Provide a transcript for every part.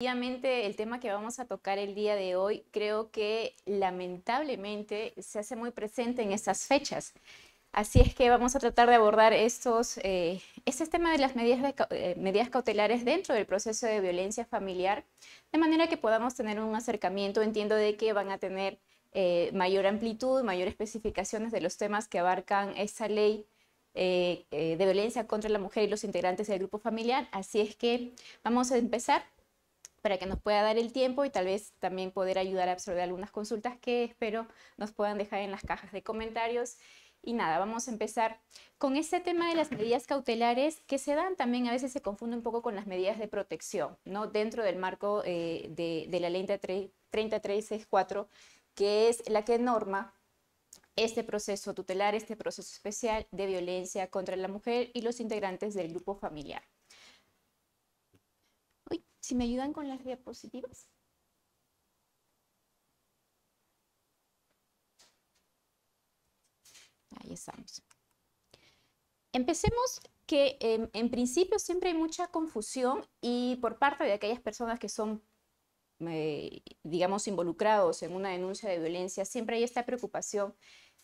Efectivamente, el tema que vamos a tocar el día de hoy creo que lamentablemente se hace muy presente en estas fechas. Así es que vamos a tratar de abordar este tema de las medidas cautelares dentro del proceso de violencia familiar, de manera que podamos tener un acercamiento. Entiendo de que van a tener mayor amplitud, mayor especificaciones de los temas que abarcan esta ley de violencia contra la mujer y los integrantes del grupo familiar. Así es que vamos a empezar para que nos pueda dar el tiempo y tal vez también poder ayudar a absorber algunas consultas que espero nos puedan dejar en las cajas de comentarios. Y nada, vamos a empezar con este tema de las medidas cautelares que se dan también, a veces se confunde un poco con las medidas de protección, ¿no? Dentro del marco de la ley 3364, que es la que norma este proceso tutelar, este proceso especial de violencia contra la mujer y los integrantes del grupo familiar. Uy, si me ayudan con las diapositivas. Ahí estamos. Empecemos que en principio siempre hay mucha confusión y por parte de aquellas personas que son, digamos, involucrados en una denuncia de violencia, siempre hay esta preocupación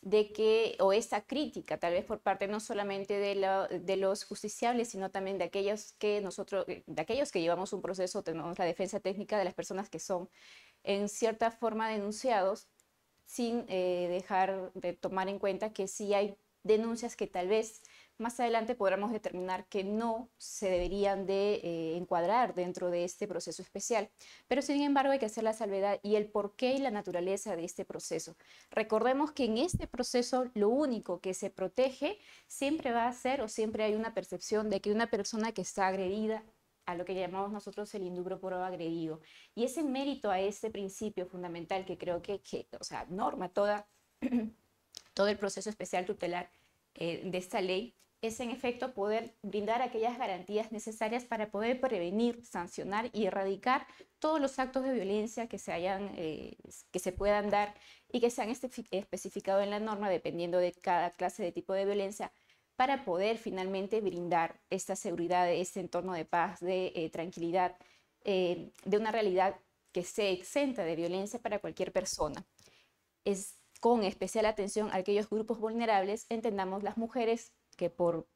de que, o esta crítica, tal vez por parte no solamente de los justiciables, sino también de aquellos que llevamos un proceso, tenemos la defensa técnica de las personas que son en cierta forma denunciados, sin dejar de tomar en cuenta que sí hay denuncias que tal vez más adelante podamos determinar que no se deberían de encuadrar dentro de este proceso especial. Pero sin embargo hay que hacer la salvedad y el porqué y la naturaleza de este proceso. Recordemos que en este proceso lo único que se protege siempre va a ser, o siempre hay una percepción de que una persona que está agredida, a lo que llamamos nosotros el indubio pro agredido. Y es en mérito a este principio fundamental que creo que o sea, norma todo el proceso especial tutelar de esta ley, es en efecto poder brindar aquellas garantías necesarias para poder prevenir, sancionar y erradicar todos los actos de violencia que se puedan dar y que se han especificado en la norma dependiendo de cada clase de tipo de violencia, para poder finalmente brindar esta seguridad, este entorno de paz, de tranquilidad, de una realidad que esté exenta de violencia para cualquier persona. Es con especial atención a aquellos grupos vulnerables, entendamos las mujeres, que por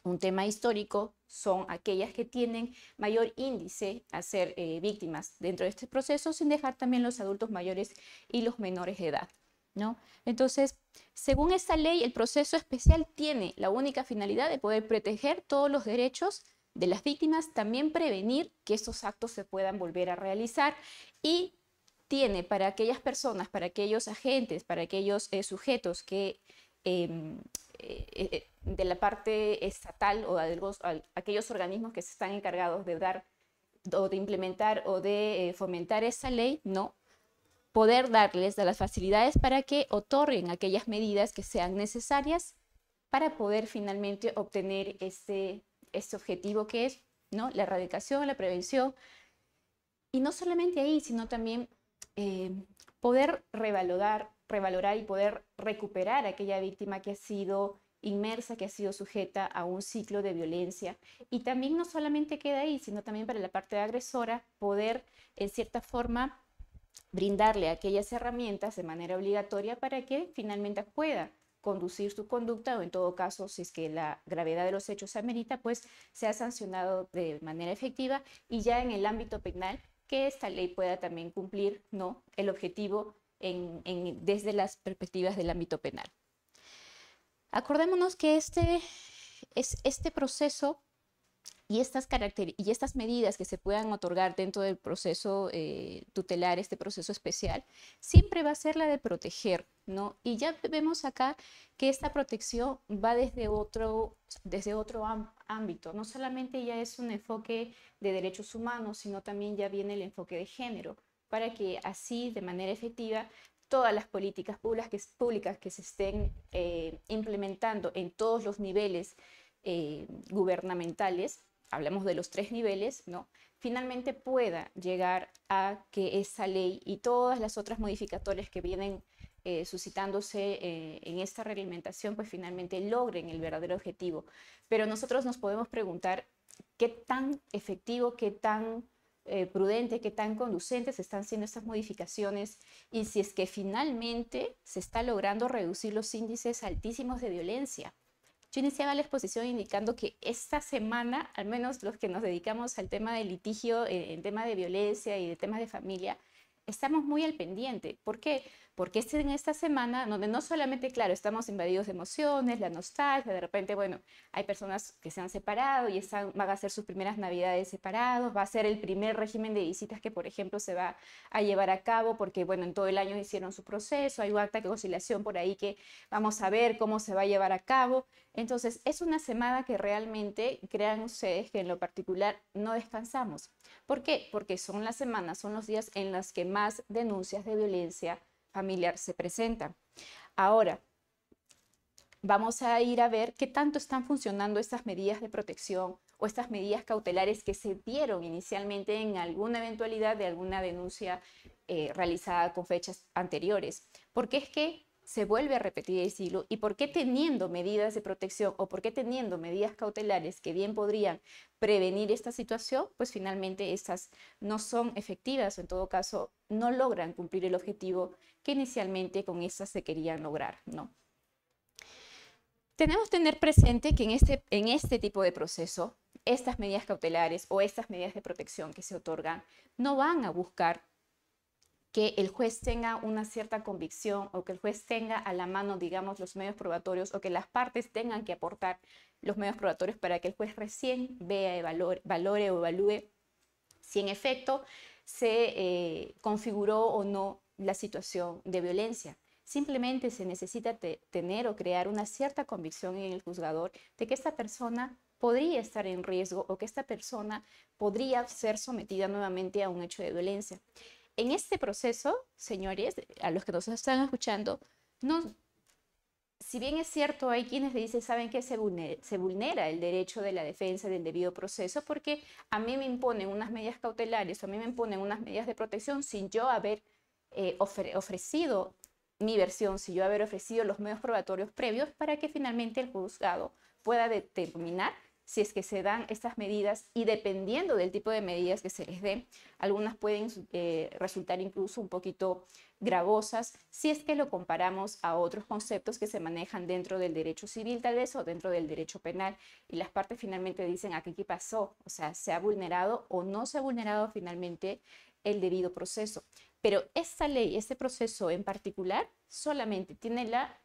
un tema histórico son aquellas que tienen mayor índice a ser víctimas dentro de este proceso, sin dejar también los adultos mayores y los menores de edad, ¿no? Entonces, según esta ley, el proceso especial tiene la única finalidad de poder proteger todos los derechos de las víctimas, también prevenir que estos actos se puedan volver a realizar, y tiene para aquellas personas, para aquellos agentes, para aquellos sujetos que de la parte estatal o de aquellos organismos que se están encargados de dar o de implementar o de fomentar esa ley, no poder darles las facilidades para que otorguen aquellas medidas que sean necesarias para poder finalmente obtener este objetivo que es, ¿no?, la erradicación, la prevención. Y no solamente ahí, sino también poder revalorar y poder recuperar a aquella víctima que ha sido inmersa, que ha sido sujeta a un ciclo de violencia. Y también no solamente queda ahí, sino también para la parte agresora, poder en cierta forma brindarle aquellas herramientas de manera obligatoria para que finalmente pueda conducir su conducta, o en todo caso, si es que la gravedad de los hechos amerita, pues sea sancionado de manera efectiva, y ya en el ámbito penal que esta ley pueda también cumplir, ¿no?, el objetivo desde las perspectivas del ámbito penal. Acordémonos que este proceso y estas medidas que se puedan otorgar dentro del proceso tutelar, este proceso especial, siempre va a ser la de proteger, ¿no? Y ya vemos acá que esta protección va desde otro ámbito. No solamente ya es un enfoque de derechos humanos, sino también ya viene el enfoque de género, para que así, de manera efectiva, todas las políticas públicas que se estén implementando en todos los niveles gubernamentales, hablamos de los 3 niveles, ¿no?, finalmente pueda llegar a que esa ley y todas las otras modificatorias que vienen suscitándose en esta reglamentación, pues finalmente logren el verdadero objetivo. Pero nosotros nos podemos preguntar qué tan efectivo, qué tan prudente, qué tan conducentes están siendo estas modificaciones y si es que finalmente se está logrando reducir los índices altísimos de violencia. Yo iniciaba la exposición indicando que esta semana, al menos los que nos dedicamos al tema de litigio, en tema de violencia y de temas de familia, estamos muy al pendiente. ¿Por qué? Porque es en esta semana donde no solamente, claro, estamos invadidos de emociones, la nostalgia, de repente, bueno, hay personas que se han separado y van a hacer sus primeras navidades separados, va a ser el primer régimen de visitas que, por ejemplo, se va a llevar a cabo porque, bueno, en todo el año hicieron su proceso, hay un acta de conciliación por ahí que vamos a ver cómo se va a llevar a cabo. Entonces, es una semana que realmente, crean ustedes que en lo particular no descansamos. ¿Por qué? Porque son las semanas, son los días en los que más denuncias de violencia familiar se presentan. Ahora, vamos a ir a ver qué tanto están funcionando estas medidas de protección o estas medidas cautelares que se dieron inicialmente en alguna eventualidad de alguna denuncia realizada con fechas anteriores. Porque es que se vuelve a repetir el ciclo y por qué teniendo medidas de protección o por qué teniendo medidas cautelares que bien podrían prevenir esta situación, pues finalmente estas no son efectivas o en todo caso no logran cumplir el objetivo que inicialmente con estas se querían lograr, ¿no? Tenemos que tener presente que en este tipo de proceso, estas medidas cautelares o estas medidas de protección que se otorgan no van a buscar que el juez tenga una cierta convicción o que el juez tenga a la mano, digamos, los medios probatorios o que las partes tengan que aportar los medios probatorios para que el juez recién vea, valore o evalúe si en efecto se configuró o no la situación de violencia. Simplemente se necesita tener o crear una cierta convicción en el juzgador de que esta persona podría estar en riesgo o que esta persona podría ser sometida nuevamente a un hecho de violencia. En este proceso, señores, a los que nos están escuchando, si bien es cierto, hay quienes dicen, ¿saben qué? Se vulnera el derecho de la defensa del debido proceso porque a mí me imponen unas medidas cautelares o a mí me imponen unas medidas de protección sin yo haber ofrecido mi versión, sin yo haber ofrecido los medios probatorios previos para que finalmente el juzgado pueda determinar si es que se dan estas medidas y dependiendo del tipo de medidas que se les den, algunas pueden resultar incluso un poquito gravosas si es que lo comparamos a otros conceptos que se manejan dentro del derecho civil tal vez o dentro del derecho penal y las partes finalmente dicen aquí qué pasó, o sea, se ha vulnerado o no se ha vulnerado finalmente el debido proceso. Pero esta ley, este proceso en particular, solamente tiene la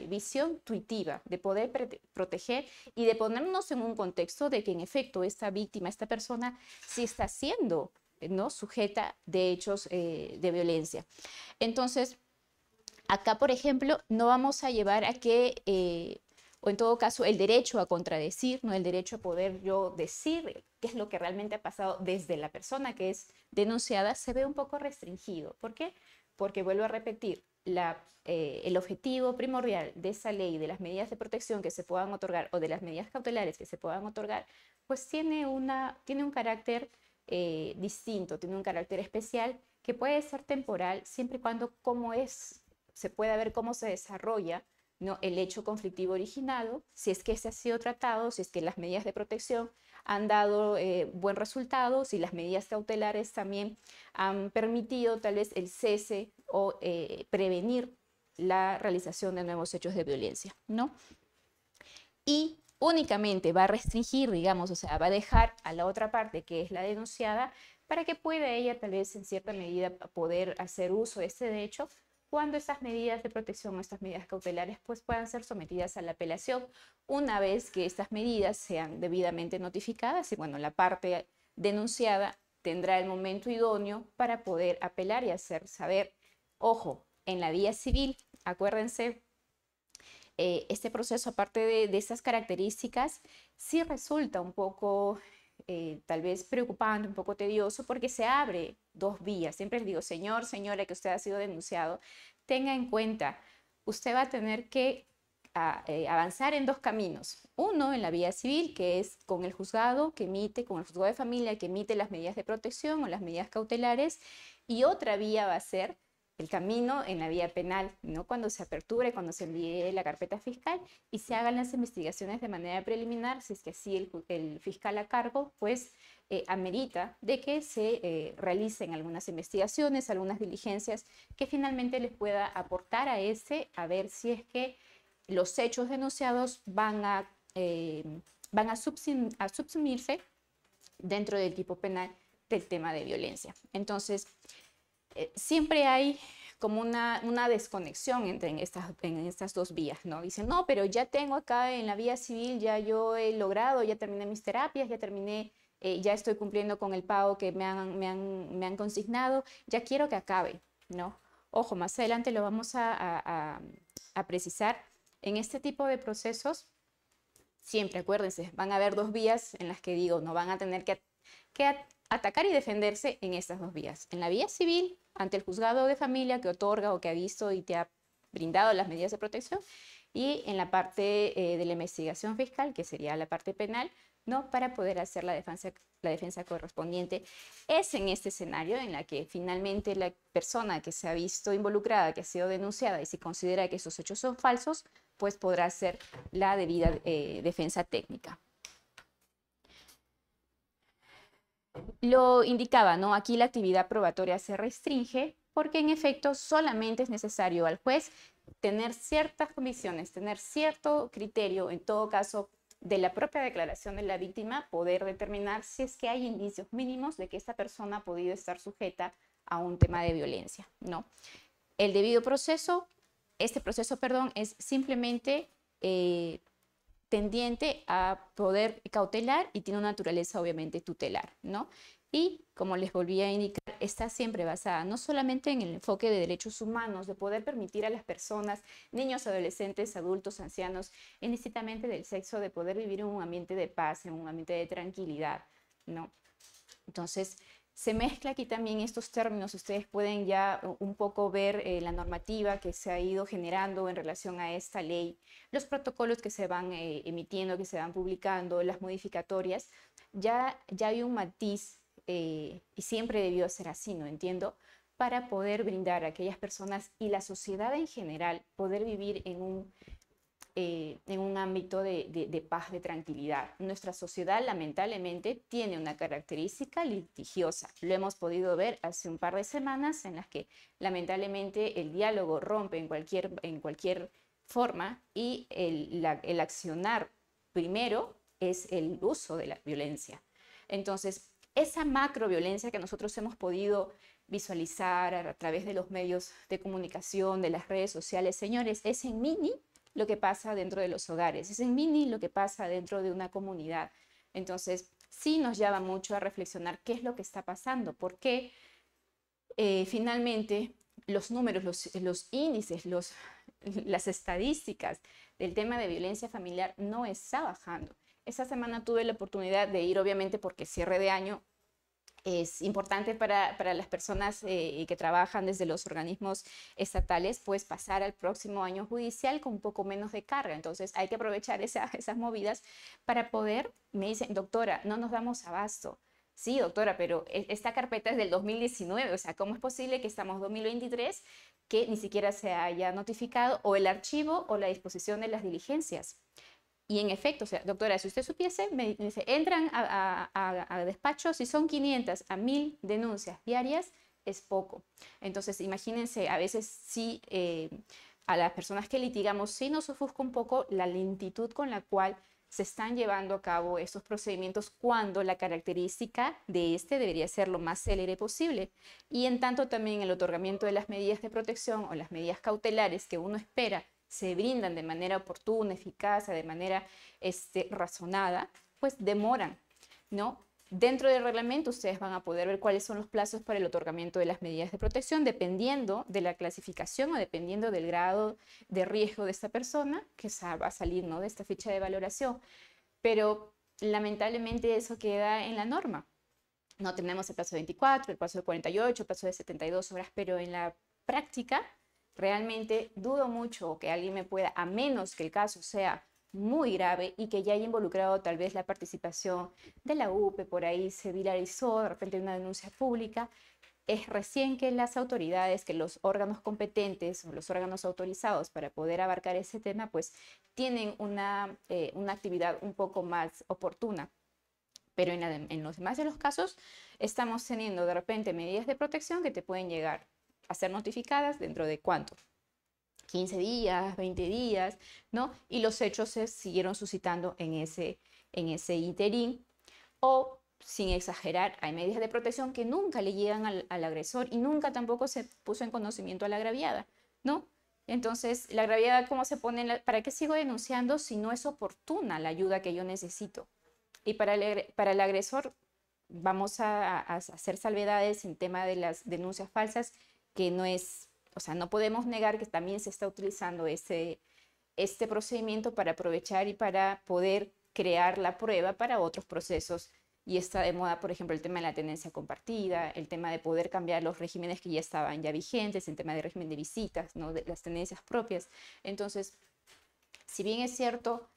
visión tuitiva de poder proteger y de ponernos en un contexto de que en efecto esta víctima, esta persona, sí está siendo ¿no? sujeta de hechos de violencia. Entonces, acá, por ejemplo, no vamos a llevar a que, o en todo caso, el derecho a contradecir, ¿no? El derecho a poder yo decir qué es lo que realmente ha pasado desde la persona que es denunciada, se ve un poco restringido. ¿Por qué? Porque vuelvo a repetir, el objetivo primordial de esa ley, de las medidas de protección que se puedan otorgar o de las medidas cautelares que se puedan otorgar, pues tiene un carácter distinto, tiene un carácter especial que puede ser temporal siempre y cuando se pueda ver cómo se desarrolla ¿no? el hecho conflictivo originado, si es que ese ha sido tratado, si es que las medidas de protección han dado buen resultado, si las medidas cautelares también han permitido tal vez el cese o prevenir la realización de nuevos hechos de violencia, ¿no? Y únicamente va a restringir, digamos, o sea, va a dejar a la otra parte, que es la denunciada, para que pueda ella tal vez en cierta medida poder hacer uso de este derecho cuando estas medidas de protección o estas medidas cautelares pues puedan ser sometidas a la apelación una vez que estas medidas sean debidamente notificadas y bueno, la parte denunciada tendrá el momento idóneo para poder apelar y hacer saber, ojo, en la vía civil, acuérdense, este proceso, aparte de estas características, sí resulta un poco, tal vez preocupante, un poco tedioso, porque se abre dos vías. Siempre les digo, señor, señora, que usted ha sido denunciado, tenga en cuenta, usted va a tener que avanzar en dos caminos. Uno, en la vía civil, que es con el juzgado que emite, con el juzgado de familia que emite las medidas de protección o las medidas cautelares, y otra vía va a ser el camino en la vía penal, ¿no? Cuando se aperture, cuando se envíe la carpeta fiscal y se hagan las investigaciones de manera preliminar, si es que así el fiscal a cargo, pues amerita de que se realicen algunas investigaciones, algunas diligencias que finalmente les pueda aportar a ver si es que los hechos denunciados van a subsumirse dentro del tipo penal del tema de violencia. Entonces, siempre hay como una desconexión en estas dos vías, ¿no? Dicen, no, pero ya tengo acá en la vía civil, ya yo he logrado, ya terminé mis terapias, ya terminé, ya estoy cumpliendo con el pago que me han consignado, ya quiero que acabe, ¿no? Ojo, más adelante lo vamos a precisar. En este tipo de procesos, siempre acuérdense, van a haber dos vías en las que digo, no van a tener que atacar y defenderse en estas dos vías. En la vía civil, ante el juzgado de familia que otorga o que ha visto y te ha brindado las medidas de protección, y en la parte de la investigación fiscal, que sería la parte penal, ¿no? Para poder hacer la defensa correspondiente. Es en este escenario en la que finalmente la persona que se ha visto involucrada, que ha sido denunciada y se considera que esos hechos son falsos, pues podrá hacer la debida defensa técnica. Lo indicaba, ¿no? Aquí la actividad probatoria se restringe porque en efecto solamente es necesario al juez tener ciertas condiciones, tener cierto criterio, en todo caso, de la propia declaración de la víctima, poder determinar si es que hay indicios mínimos de que esta persona ha podido estar sujeta a un tema de violencia, ¿no? El debido proceso, este proceso, perdón, es simplemente tendiente a poder cautelar y tiene una naturaleza obviamente tutelar, ¿no? Y como les volví a indicar, está siempre basada no solamente en el enfoque de derechos humanos, de poder permitir a las personas, niños, adolescentes, adultos, ancianos, indistintamente del sexo, de poder vivir en un ambiente de paz, en un ambiente de tranquilidad, ¿no? Entonces, se mezcla aquí también estos términos. Ustedes pueden ya un poco ver la normativa que se ha ido generando en relación a esta ley, los protocolos que se van emitiendo, que se van publicando, las modificatorias. Ya hay un matiz y siempre debió ser así, ¿no? Entiendo, para poder brindar a aquellas personas y la sociedad en general, poder vivir en un ámbito de paz, de tranquilidad. Nuestra sociedad lamentablemente tiene una característica litigiosa. Lo hemos podido ver hace un par de semanas en las que lamentablemente el diálogo rompe en cualquier forma y el accionar primero es el uso de la violencia. Entonces, esa macroviolencia que nosotros hemos podido visualizar a través de los medios de comunicación, de las redes sociales, señores, es en mini lo que pasa dentro de los hogares, es en mini lo que pasa dentro de una comunidad. Entonces, sí nos llama mucho a reflexionar qué es lo que está pasando, por qué finalmente los números, los índices, las estadísticas del tema de violencia familiar no está bajando. Esta semana tuve la oportunidad de ir, obviamente porque cierre de año es importante para las personas que trabajan desde los organismos estatales, pues pasar al próximo año judicial con un poco menos de carga. Entonces hay que aprovechar esas movidas para poder, me dicen, doctora, no nos damos abasto. Sí, doctora, pero esta carpeta es del 2019, o sea, ¿cómo es posible que estamos en 2023 que ni siquiera se haya notificado o el archivo o la disposición de las diligencias? Y en efecto, o sea, doctora, si usted supiese, me dice, entran a despachos y son 500 a 1000 denuncias diarias, es poco. Entonces, imagínense, a veces sí, a las personas que litigamos, sí nos ofusca un poco la lentitud con la cual se están llevando a cabo estos procedimientos cuando la característica de este debería ser lo más célere posible. Y en tanto también el otorgamiento de las medidas de protección o las medidas cautelares que uno espera se brindan de manera oportuna, eficaz, de manera razonada, pues demoran, ¿no? Dentro del reglamento ustedes van a poder ver cuáles son los plazos para el otorgamiento de las medidas de protección, dependiendo de la clasificación o dependiendo del grado de riesgo de esta persona, que va a salir, ¿no?, de esta ficha de valoración. Pero lamentablemente eso queda en la norma. No tenemos el plazo de 24, el plazo de 48, el plazo de 72 horas, pero en la práctica realmente dudo mucho que alguien me pueda, a menos que el caso sea muy grave y que ya haya involucrado tal vez la participación de la UPE, por ahí se viralizó de repente una denuncia pública, es recién que las autoridades, que los órganos competentes o los órganos autorizados para poder abarcar ese tema, pues tienen una actividad un poco más oportuna Pero en los demás de los casos estamos teniendo de repente medidas de protección que te pueden llegar a ser notificadas dentro de ¿cuánto? 15 días, 20 días, ¿no? Y los hechos se siguieron suscitando en ese interín. O, sin exagerar, hay medidas de protección que nunca le llegan al agresor y nunca tampoco se puso en conocimiento a la agraviada, ¿no? Entonces, la agraviada, ¿cómo se pone? ¿Para qué sigo denunciando si no es oportuna la ayuda que yo necesito? Y para el agresor vamos a hacer salvedades en tema de las denuncias falsas, que no es, o sea, no podemos negar que también se está utilizando este procedimiento para aprovechar y para poder crear la prueba para otros procesos. Y está de moda, por ejemplo, el tema de la tenencia compartida, el tema de poder cambiar los regímenes que ya estaban ya vigentes, el tema de régimen de visitas, ¿no? De las tenencias propias. Entonces, si bien es cierto,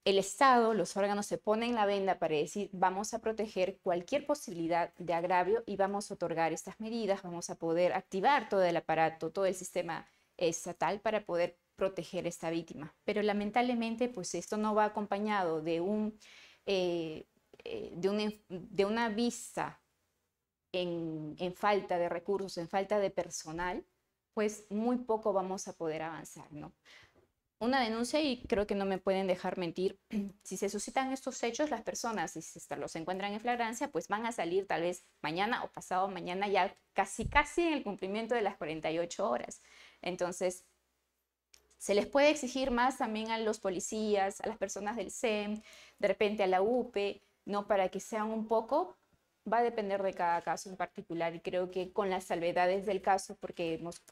el Estado, los órganos se ponen la venda para decir vamos a proteger cualquier posibilidad de agravio y vamos a otorgar estas medidas, vamos a poder activar todo el aparato, todo el sistema estatal para poder proteger a esta víctima. Pero lamentablemente, pues esto no va acompañado de una vista en falta de recursos, en falta de personal, pues muy poco vamos a poder avanzar, ¿no? Una denuncia, y creo que no me pueden dejar mentir, si se suscitan estos hechos, las personas, si los encuentran en flagrancia, pues van a salir tal vez mañana o pasado mañana ya casi en el cumplimiento de las 48 horas. Entonces, se les puede exigir más también a los policías, a las personas del SEM, de repente a la UPE, ¿no? Para que sean un poco, va a depender de cada caso en particular, y creo que con las salvedades del caso, porque hemos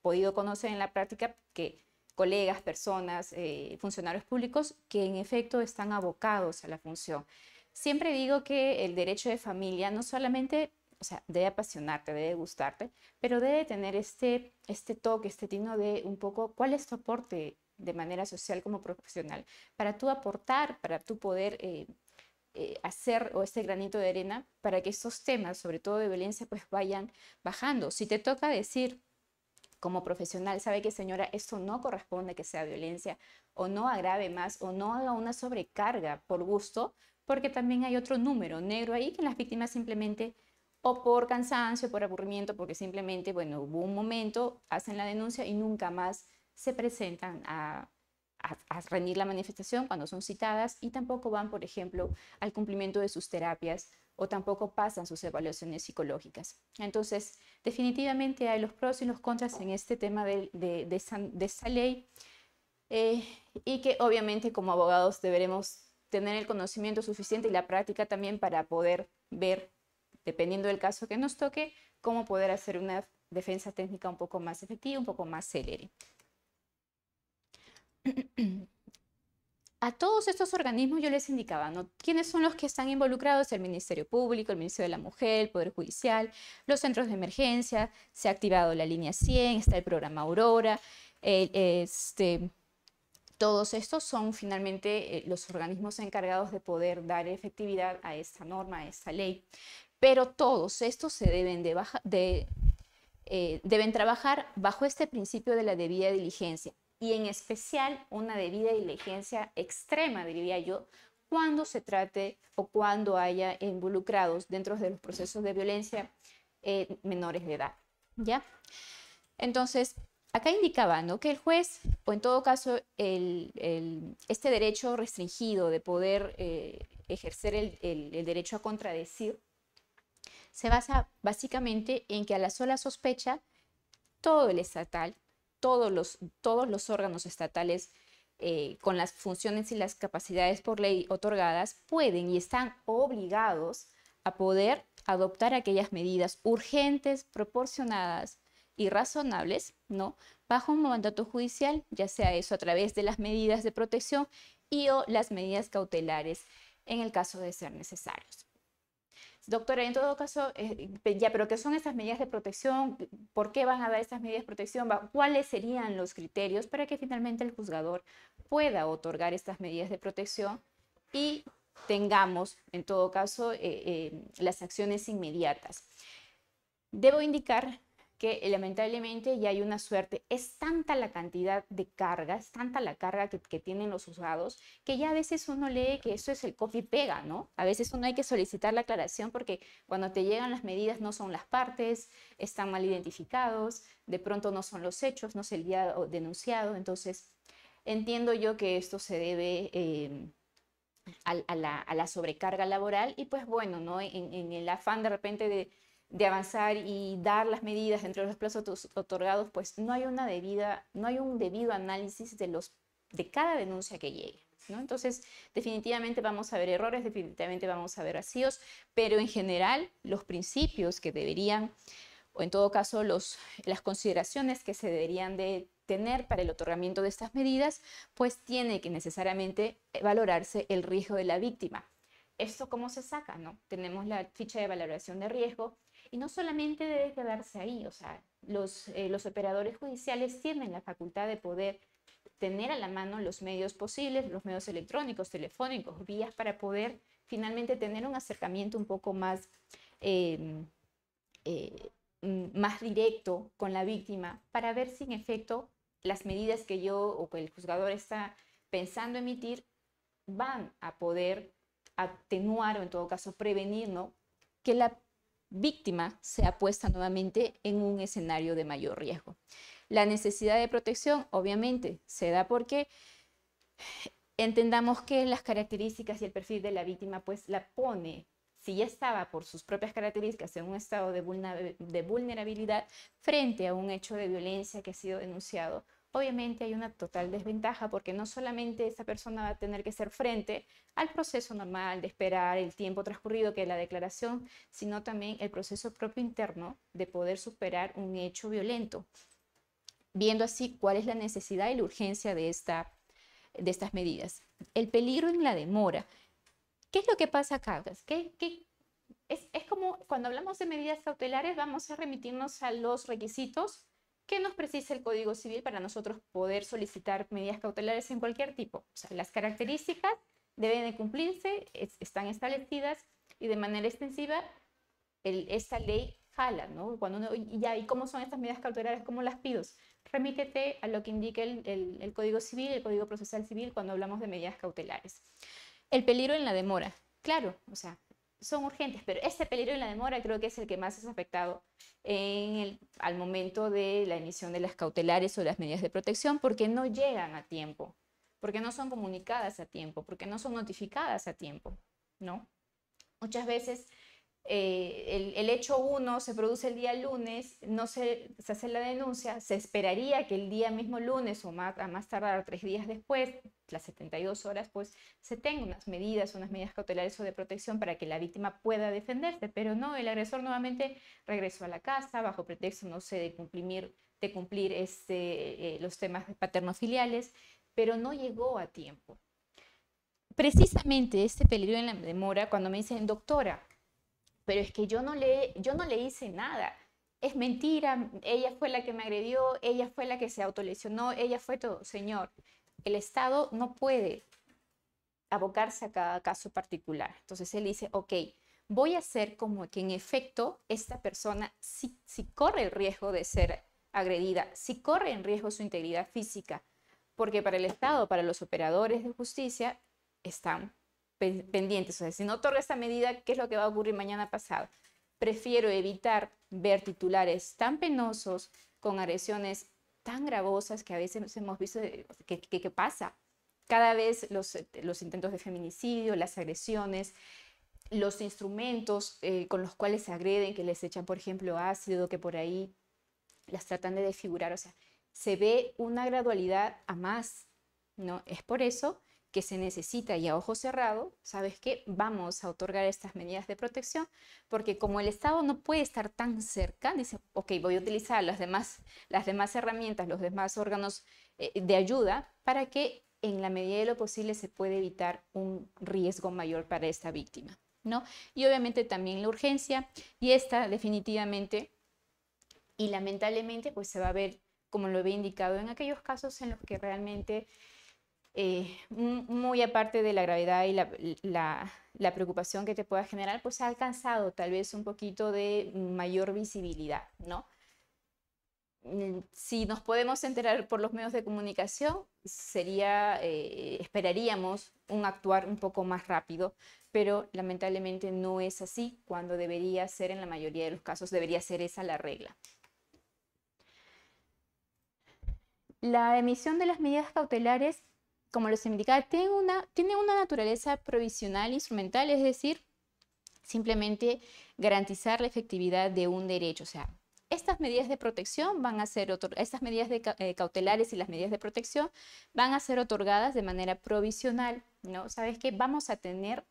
podido conocer en la práctica que colegas, personas, funcionarios públicos que en efecto están abocados a la función. Siempre digo que el derecho de familia no solamente, o sea, debe apasionarte, debe gustarte, pero debe tener este toque, este tino de un poco cuál es tu aporte de manera social como profesional, para tú aportar, para tú poder hacer o este granito de arena para que estos temas, sobre todo de violencia, pues vayan bajando. Si te toca decir como profesional, sabe que señora, esto no corresponde que sea violencia, o no agrave más, o no haga una sobrecarga por gusto, porque también hay otro número negro ahí que las víctimas simplemente, o por cansancio, por aburrimiento, porque simplemente, bueno, hubo un momento, hacen la denuncia y nunca más se presentan a rendir la manifestación cuando son citadas, y tampoco van, por ejemplo, al cumplimiento de sus terapias, o tampoco pasan sus evaluaciones psicológicas. Entonces, definitivamente hay los pros y los contras en este tema de esta ley, y que obviamente como abogados deberemos tener el conocimiento suficiente y la práctica también para poder ver, dependiendo del caso que nos toque, cómo poder hacer una defensa técnica un poco más efectiva, un poco más célere. A todos estos organismos yo les indicaba, ¿no? ¿Quiénes son los que están involucrados? El Ministerio Público, el Ministerio de la Mujer, el Poder Judicial, los centros de emergencia, se ha activado la línea 100, está el programa Aurora, todos estos son finalmente los organismos encargados de poder dar efectividad a esta norma, a esta ley. Pero todos estos se deben trabajar bajo este principio de la debida diligencia, y en especial una debida diligencia extrema, diría yo, cuando se trate o cuando haya involucrados dentro de los procesos de violencia menores de edad, ¿ya? Entonces, acá indicaba, ¿no?, que el juez, o en todo caso, este derecho restringido de poder ejercer el derecho a contradecir, se basa básicamente en que a la sola sospecha, todo el estatal, todos los órganos estatales con las funciones y las capacidades por ley otorgadas pueden y están obligados a poder adoptar aquellas medidas urgentes, proporcionadas y razonables, ¿no?, bajo un mandato judicial, ya sea eso a través de las medidas de protección y o las medidas cautelares en el caso de ser necesarios. Doctora, en todo caso, ya, pero ¿qué son estas medidas de protección? ¿Por qué van a dar estas medidas de protección? ¿Cuáles serían los criterios para que finalmente el juzgador pueda otorgar estas medidas de protección y tengamos, en todo caso, las acciones inmediatas? Debo indicar que lamentablemente ya hay una suerte. Es tanta la cantidad de carga, es tanta la carga que tienen los juzgados, que ya a veces uno lee que eso es el copia y pega, ¿no? A veces uno hay que solicitar la aclaración porque cuando te llegan las medidas no son las partes, están mal identificados, de pronto no son los hechos, no es el día denunciado. Entonces, entiendo yo que esto se debe a la sobrecarga laboral y pues bueno, ¿no? En el afán de repente de avanzar y dar las medidas dentro de los plazos otorgados, pues no hay no hay un debido análisis de cada denuncia que llegue, ¿no? Entonces, definitivamente vamos a ver errores, definitivamente vamos a ver vacíos, pero en general los principios que deberían, o en todo caso las consideraciones que se deberían de tener para el otorgamiento de estas medidas, pues tiene que necesariamente valorarse el riesgo de la víctima. ¿Esto cómo se saca, no? Tenemos la ficha de valoración de riesgo y no solamente debe quedarse ahí, o sea, los operadores judiciales tienen la facultad de poder tener a la mano los medios posibles, los medios electrónicos, telefónicos, vías para poder finalmente tener un acercamiento un poco más más directo con la víctima para ver si en efecto las medidas que yo o que el juzgador está pensando emitir van a poder atenuar o en todo caso prevenir, ¿no?, que la víctima sea puesta nuevamente en un escenario de mayor riesgo. La necesidad de protección obviamente se da porque entendamos que las características y el perfil de la víctima pues la pone, si ya estaba por sus propias características en un estado de vulnerabilidad frente a un hecho de violencia que ha sido denunciado, obviamente hay una total desventaja porque no solamente esa persona va a tener que hacer frente al proceso normal de esperar el tiempo transcurrido que es la declaración, sino también el proceso propio interno de poder superar un hecho violento. Viendo así cuál es la necesidad y la urgencia de estas medidas. El peligro en la demora. ¿Qué es lo que pasa acá? Es como cuando hablamos de medidas cautelares, vamos a remitirnos a los requisitos que nos precisa el Código Civil para nosotros poder solicitar medidas cautelares en cualquier tipo. O sea, las características deben de cumplirse, están establecidas y de manera extensiva esta ley jala, ¿no? Cuando uno, ¿y cómo son estas medidas cautelares? ¿Cómo las pido? Remítete a lo que indica el Código Civil, el Código Procesal Civil cuando hablamos de medidas cautelares. El peligro en la demora, claro, o sea, son urgentes, pero este peligro en la demora creo que es el que más es afectado al momento de la emisión de las cautelares o las medidas de protección porque no llegan a tiempo, porque no son comunicadas a tiempo, porque no son notificadas a tiempo, ¿no? Muchas veces el hecho 1 se produce el día lunes, no se hace la denuncia, se esperaría que el día mismo lunes o a más tardar 3 días después, las 72 horas, pues se tengan unas medidas cautelares o de protección para que la víctima pueda defenderse, pero no, el agresor nuevamente regresó a la casa bajo pretexto, no sé, de cumplir los temas paternofiliales, pero no llegó a tiempo. Precisamente este peligro en la demora, cuando me dicen, doctora, pero es que yo no le hice nada. Es mentira, ella fue la que me agredió, ella fue la que se autolesionó, ella fue todo. Señor, el Estado no puede abocarse a cada caso particular. Entonces él dice, ok, voy a hacer como que en efecto esta persona si corre el riesgo de ser agredida, si corre en riesgo su integridad física, porque para el Estado, para los operadores de justicia, están pendientes. O sea, si no otorga esta medida, ¿qué es lo que va a ocurrir mañana pasado? Prefiero evitar ver titulares tan penosos con agresiones tan gravosas que a veces hemos visto que pasa. Cada vez los intentos de feminicidio, las agresiones, los instrumentos con los cuales se agreden, que les echan, por ejemplo, ácido, que por ahí las tratan de desfigurar. O sea, se ve una gradualidad a más, ¿no? Es por eso que se necesita y a ojo cerrado, ¿sabes qué? Vamos a otorgar estas medidas de protección porque como el Estado no puede estar tan cerca, dice, ok, voy a utilizar las demás herramientas, los demás órganos de ayuda para que en la medida de lo posible se pueda evitar un riesgo mayor para esta víctima, ¿no? Y obviamente también la urgencia y esta definitivamente y lamentablemente pues se va a ver, como lo había indicado, en aquellos casos en los que realmente muy aparte de la gravedad y la preocupación que te pueda generar, pues ha alcanzado tal vez un poquito de mayor visibilidad, ¿no? Si nos podemos enterar por los medios de comunicación, esperaríamos un actuar un poco más rápido, pero lamentablemente no es así, cuando debería ser, en la mayoría de los casos, debería ser esa la regla. La emisión de las medidas cautelares, como les indicaba, tiene una naturaleza provisional instrumental, es decir, simplemente garantizar la efectividad de un derecho. O sea, estas medidas de protección van a ser, estas medidas cautelares y las medidas de protección van a ser otorgadas de manera provisional, ¿no? ¿Sabes qué? Vamos a tener,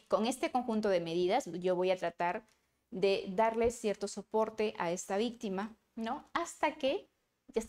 con este conjunto de medidas, yo voy a tratar de darle cierto soporte a esta víctima, ¿no? ¿Hasta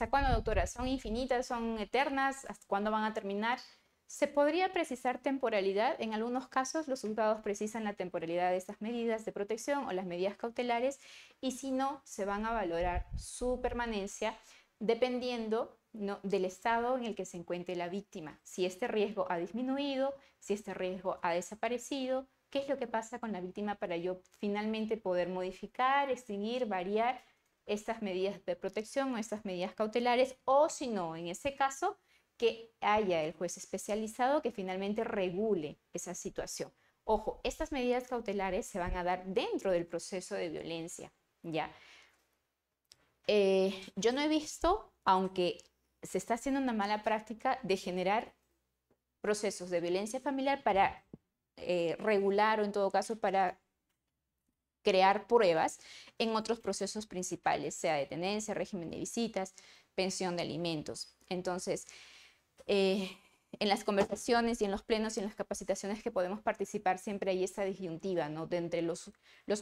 cuándo, doctora? ¿Son infinitas? ¿Son eternas? ¿Hasta cuándo van a terminar? ¿Se podría precisar temporalidad? En algunos casos los juzgados precisan la temporalidad de estas medidas de protección o las medidas cautelares, y si no, se van a valorar su permanencia dependiendo, ¿no?, del estado en el que se encuentre la víctima. Si este riesgo ha disminuido, si este riesgo ha desaparecido, qué es lo que pasa con la víctima para yo finalmente poder modificar, extinguir, variar estas medidas de protección o estas medidas cautelares, o si no, en ese caso, que haya el juez especializado que finalmente regule esa situación. Ojo, estas medidas cautelares se van a dar dentro del proceso de violencia, ¿ya? Yo no he visto, aunque se está haciendo una mala práctica de generar procesos de violencia familiar para regular, o en todo caso para crear pruebas en otros procesos principales, sea de tenencia, régimen de visitas, pensión de alimentos. Entonces, en las conversaciones y en los plenos y en las capacitaciones que podemos participar, siempre hay esta disyuntiva, ¿no?, de entre los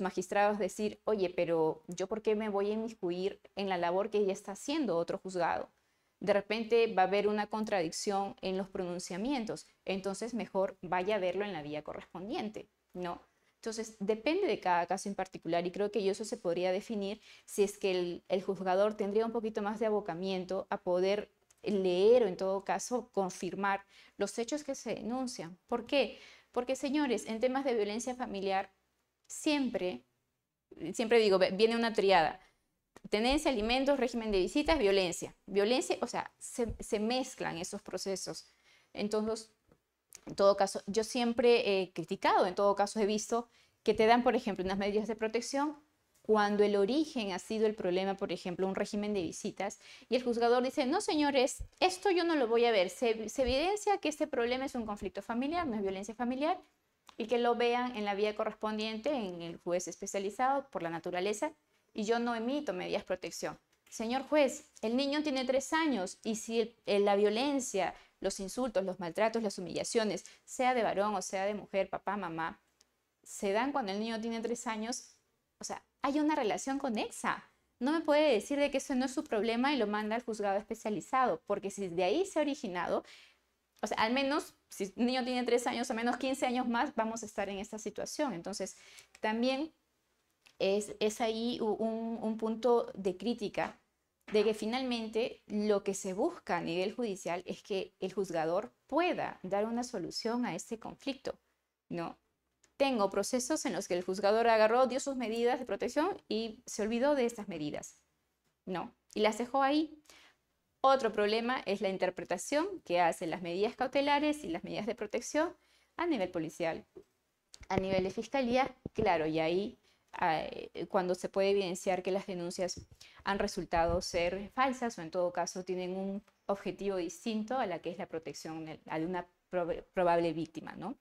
magistrados decir, oye, pero ¿yo por qué me voy a inmiscuir en la labor que ya está haciendo otro juzgado? De repente va a haber una contradicción en los pronunciamientos, entonces mejor vaya a verlo en la vía correspondiente, ¿no? Entonces, depende de cada caso en particular, y creo que eso se podría definir si es que el juzgador tendría un poquito más de abocamiento a poder leer o en todo caso confirmar los hechos que se denuncian. ¿Por qué? Porque, señores, en temas de violencia familiar siempre digo, viene una triada: tenencia, alimentos, régimen de visitas, violencia. Violencia, o sea, se mezclan esos procesos. Entonces, en todo caso, yo siempre he criticado, en todo caso he visto que te dan, por ejemplo, unas medidas de protección cuando el origen ha sido el problema, por ejemplo, un régimen de visitas, y el juzgador dice, no, señores, esto yo no lo voy a ver, se evidencia que este problema es un conflicto familiar, no es violencia familiar, y que lo vean en la vía correspondiente, en el juez especializado por la naturaleza, y yo no emito medidas de protección. Señor juez, el niño tiene 3 años, y si la violencia, los insultos, los maltratos, las humillaciones, sea de varón o sea de mujer, papá, mamá, se dan cuando el niño tiene 3 años, o sea, hay una relación conexa. No me puede decir de que eso no es su problema y lo manda al juzgado especializado, porque si de ahí se ha originado, o sea, al menos si el niño tiene 3 años, al menos 15 años más vamos a estar en esta situación. Entonces, también es ahí un punto de crítica, de que finalmente lo que se busca a nivel judicial es que el juzgador pueda dar una solución a este conflicto, ¿no? Tengo procesos en los que el juzgador agarró, dio sus medidas de protección y se olvidó de estas medidas, ¿no? Y las dejó ahí. Otro problema es la interpretación que hacen las medidas cautelares y las medidas de protección a nivel policial, a nivel de fiscalía, claro, y ahí cuando se puede evidenciar que las denuncias han resultado ser falsas o en todo caso tienen un objetivo distinto a la que es la protección de una probable víctima, ¿no?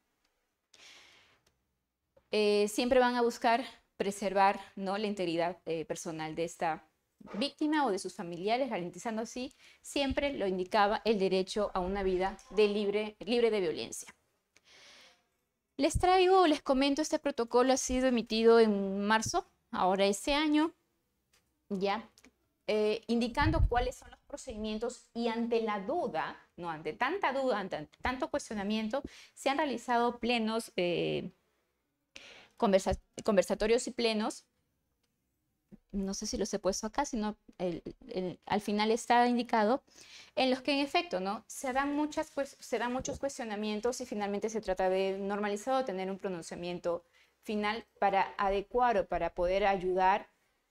Siempre van a buscar preservar, ¿no?, la integridad personal de esta víctima o de sus familiares, garantizando así, siempre lo indicaba, el derecho a una vida libre de violencia. Les comento, este protocolo ha sido emitido en marzo, ahora este año, ya, indicando cuáles son los procedimientos, y ante la duda, no, ante tanta duda, ante tanto cuestionamiento, se han realizado plenos, conversatorios y plenos, no sé si los he puesto acá, sino al final está indicado, en los que en efecto, ¿no?, se dan muchos cuestionamientos y finalmente se trata de normalizar o tener un pronunciamiento final para adecuar o para poder ayudar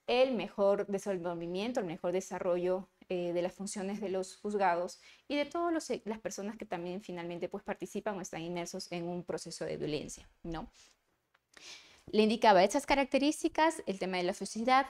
el mejor desenvolvimiento, el mejor desarrollo de las funciones de los juzgados y de todas las personas que también finalmente pues participan o están inmersos en un proceso de violencia, ¿no? Le indicaba estas características, el tema de la sociedad,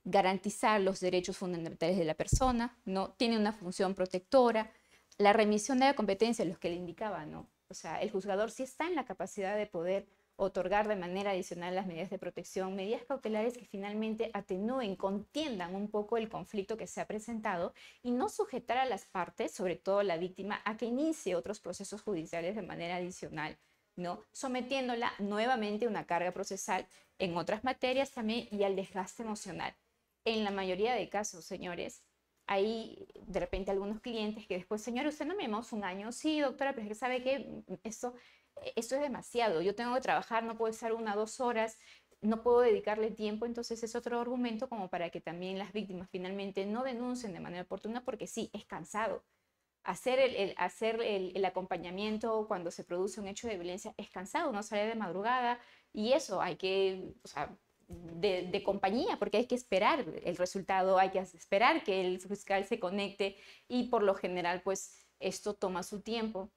garantizar los derechos fundamentales de la persona, ¿no? Tiene una función protectora, la remisión de la competencia, los que le indicaba, ¿no? O sea, el juzgador sí está en la capacidad de poder otorgar de manera adicional las medidas de protección, medidas cautelares que finalmente atenúen, contiendan un poco el conflicto que se ha presentado y no sujetar a las partes, sobre todo la víctima, a que inicie otros procesos judiciales de manera adicional, ¿no? Sometiéndola nuevamente a una carga procesal en otras materias también y al desgaste emocional. En la mayoría de casos, señores, hay de repente algunos clientes que después, señor, usted no me llamó hace un año. Sí, doctora, pero es que sabe que esto es demasiado. Yo tengo que trabajar, no puedo estar 1 o 2 horas, no puedo dedicarle tiempo. Entonces es otro argumento como para que también las víctimas finalmente no denuncien de manera oportuna porque sí, es cansado. Hacer el acompañamiento cuando se produce un hecho de violencia es cansado, uno sale de madrugada y eso hay que, o sea, de compañía, porque hay que esperar el resultado, hay que esperar que el fiscal se conecte y por lo general pues esto toma su tiempo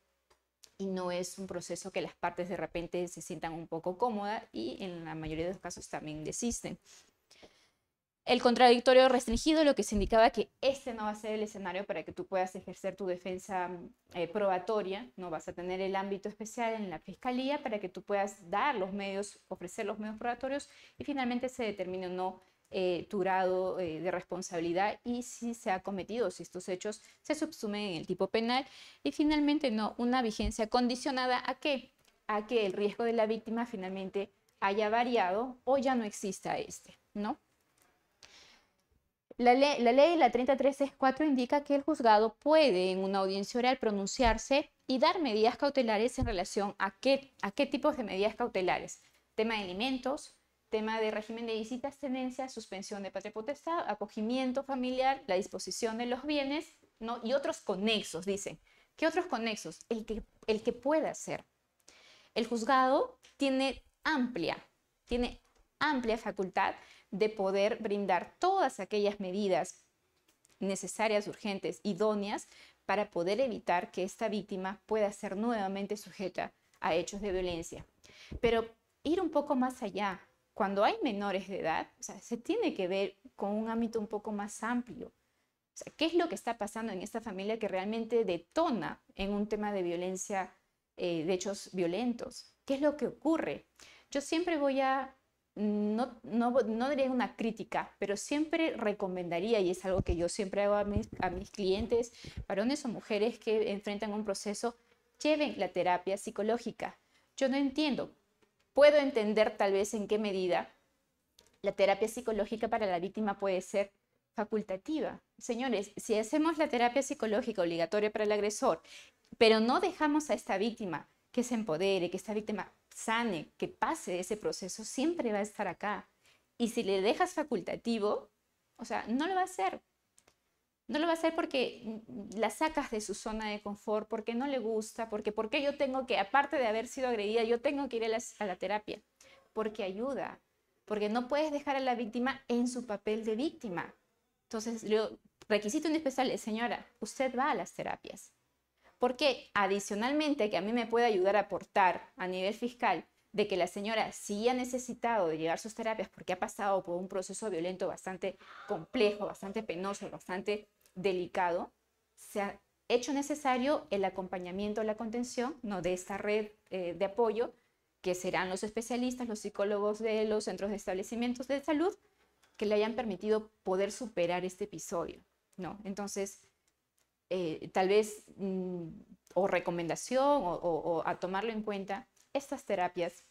y no es un proceso que las partes de repente se sientan un poco cómodas y en la mayoría de los casos también desisten. El contradictorio restringido, lo que se indicaba que este no va a ser el escenario para que tú puedas ejercer tu defensa probatoria, no vas a tener el ámbito especial en la fiscalía para que tú puedas dar los medios, ofrecer los medios probatorios y finalmente se determine o no tu grado de responsabilidad y si se ha cometido, si estos hechos se subsumen en el tipo penal y finalmente no, una vigencia condicionada ¿a qué? A que el riesgo de la víctima finalmente haya variado o ya no exista ¿no? La ley, la 3364, indica que el juzgado puede en una audiencia oral pronunciarse y dar medidas cautelares en relación a qué tipos de medidas cautelares. Tema de alimentos, tema de régimen de visitas, tenencia, suspensión de patria potestad, acogimiento familiar, la disposición de los bienes, ¿no? Y otros conexos, dicen. ¿Qué otros conexos? El que pueda ser. El juzgado tiene amplia facultad de poder brindar todas aquellas medidas necesarias, urgentes, idóneas para poder evitar que esta víctima pueda ser nuevamente sujeta a hechos de violencia. Pero ir un poco más allá, cuando hay menores de edad, o sea, se tiene que ver con un ámbito un poco más amplio. O sea, ¿qué es lo que está pasando en esta familia que realmente detona en un tema de violencia, de hechos violentos? ¿Qué es lo que ocurre? Yo siempre voy a no diría una crítica, pero siempre recomendaría, y es algo que yo siempre hago a mis clientes, varones o mujeres que enfrentan un proceso, lleven la terapia psicológica. Yo no entiendo, puedo entender tal vez en qué medida la terapia psicológica para la víctima puede ser facultativa. Señores, si hacemos la terapia psicológica obligatoria para el agresor, pero no dejamos a esta víctima que se empodere, que esta víctima sane, que pase ese proceso, siempre va a estar acá. Y si le dejas facultativo, o sea, no lo va a hacer. No lo va a hacer porque la sacas de su zona de confort, porque no le gusta, porque yo tengo que, aparte de haber sido agredida, yo tengo que ir a la terapia. Porque ayuda, porque no puedes dejar a la víctima en su papel de víctima. Entonces, requisito indispensable, señora, usted va a las terapias. Porque adicionalmente que a mí me puede ayudar a aportar a nivel fiscal de que la señora sí ha necesitado de llevar sus terapias porque ha pasado por un proceso violento bastante complejo, bastante penoso, bastante delicado, se ha hecho necesario el acompañamiento, la contención, ¿no?, de esta red de apoyo que serán los especialistas, los psicólogos de los centros de establecimientos de salud que le hayan permitido poder superar este episodio, ¿no? Entonces, tal vez o recomendación o a tomarlo en cuenta, estas terapias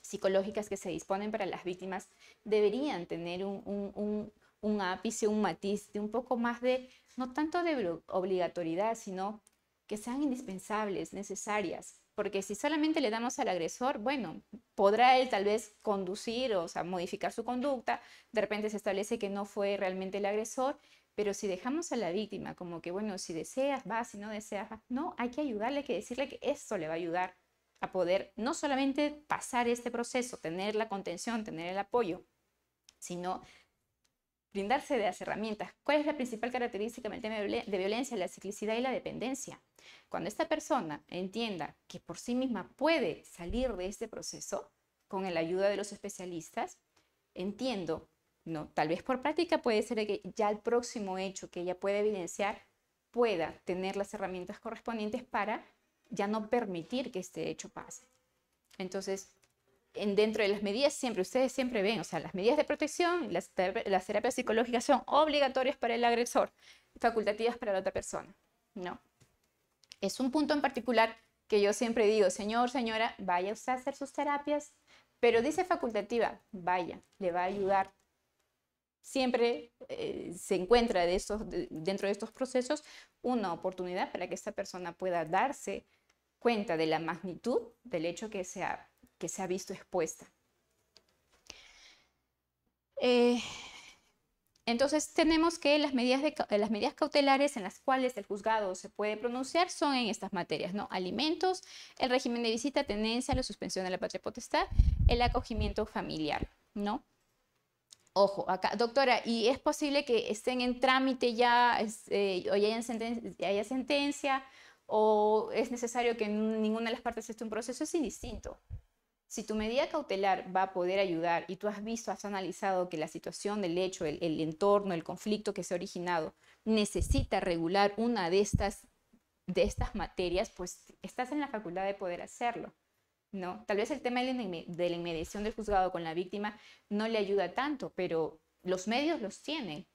psicológicas que se disponen para las víctimas deberían tener un ápice, un matiz de un poco más de, no tanto de obligatoriedad, sino que sean indispensables, necesarias. Porque si solamente le damos al agresor, bueno, podrá él tal vez conducir, o sea, modificar su conducta, de repente se establece que no fue realmente el agresor, pero si dejamos a la víctima como que, bueno, si deseas, va, si no deseas, va. No, hay que ayudarle, hay que decirle que esto le va a ayudar a poder no solamente pasar este proceso, tener la contención, tener el apoyo, sino brindarse de las herramientas. ¿Cuál es la principal característica del tema de violencia? La ciclicidad y la dependencia. Cuando esta persona entienda que por sí misma puede salir de este proceso con la ayuda de los especialistas, entiendo, ¿no? Tal vez por práctica puede ser que ya el próximo hecho que ella pueda evidenciar pueda tener las herramientas correspondientes para ya no permitir que este hecho pase. Entonces, dentro de las medidas ustedes siempre ven, o sea, las medidas de protección, las terapias psicológicas son obligatorias para el agresor, facultativas para la otra persona, ¿no? Es un punto en particular que yo siempre digo, señor, señora, vaya usted a hacer sus terapias, pero dice facultativa, vaya, le va a ayudar. Siempre se encuentra dentro de estos procesos una oportunidad para que esta persona pueda darse cuenta de la magnitud del hecho que se ha visto expuesta. Entonces tenemos que las medidas cautelares en las cuales el juzgado se puede pronunciar son en estas materias, ¿no? Alimentos, el régimen de visita, tenencia, la suspensión de la patria potestad, el acogimiento familiar, ¿no? Ojo, acá, doctora, ¿y es posible que estén en trámite ya o ya haya sentencia o es necesario que ninguna de las partes esté en proceso? Es indistinto. Si tu medida cautelar va a poder ayudar y tú has visto, has analizado que la situación del hecho, el entorno, el conflicto que se ha originado necesita regular una de estas materias, pues estás en la facultad de poder hacerlo, ¿no? Tal vez el tema de la inmediación del juzgado con la víctima no le ayuda tanto, pero los medios los tienen,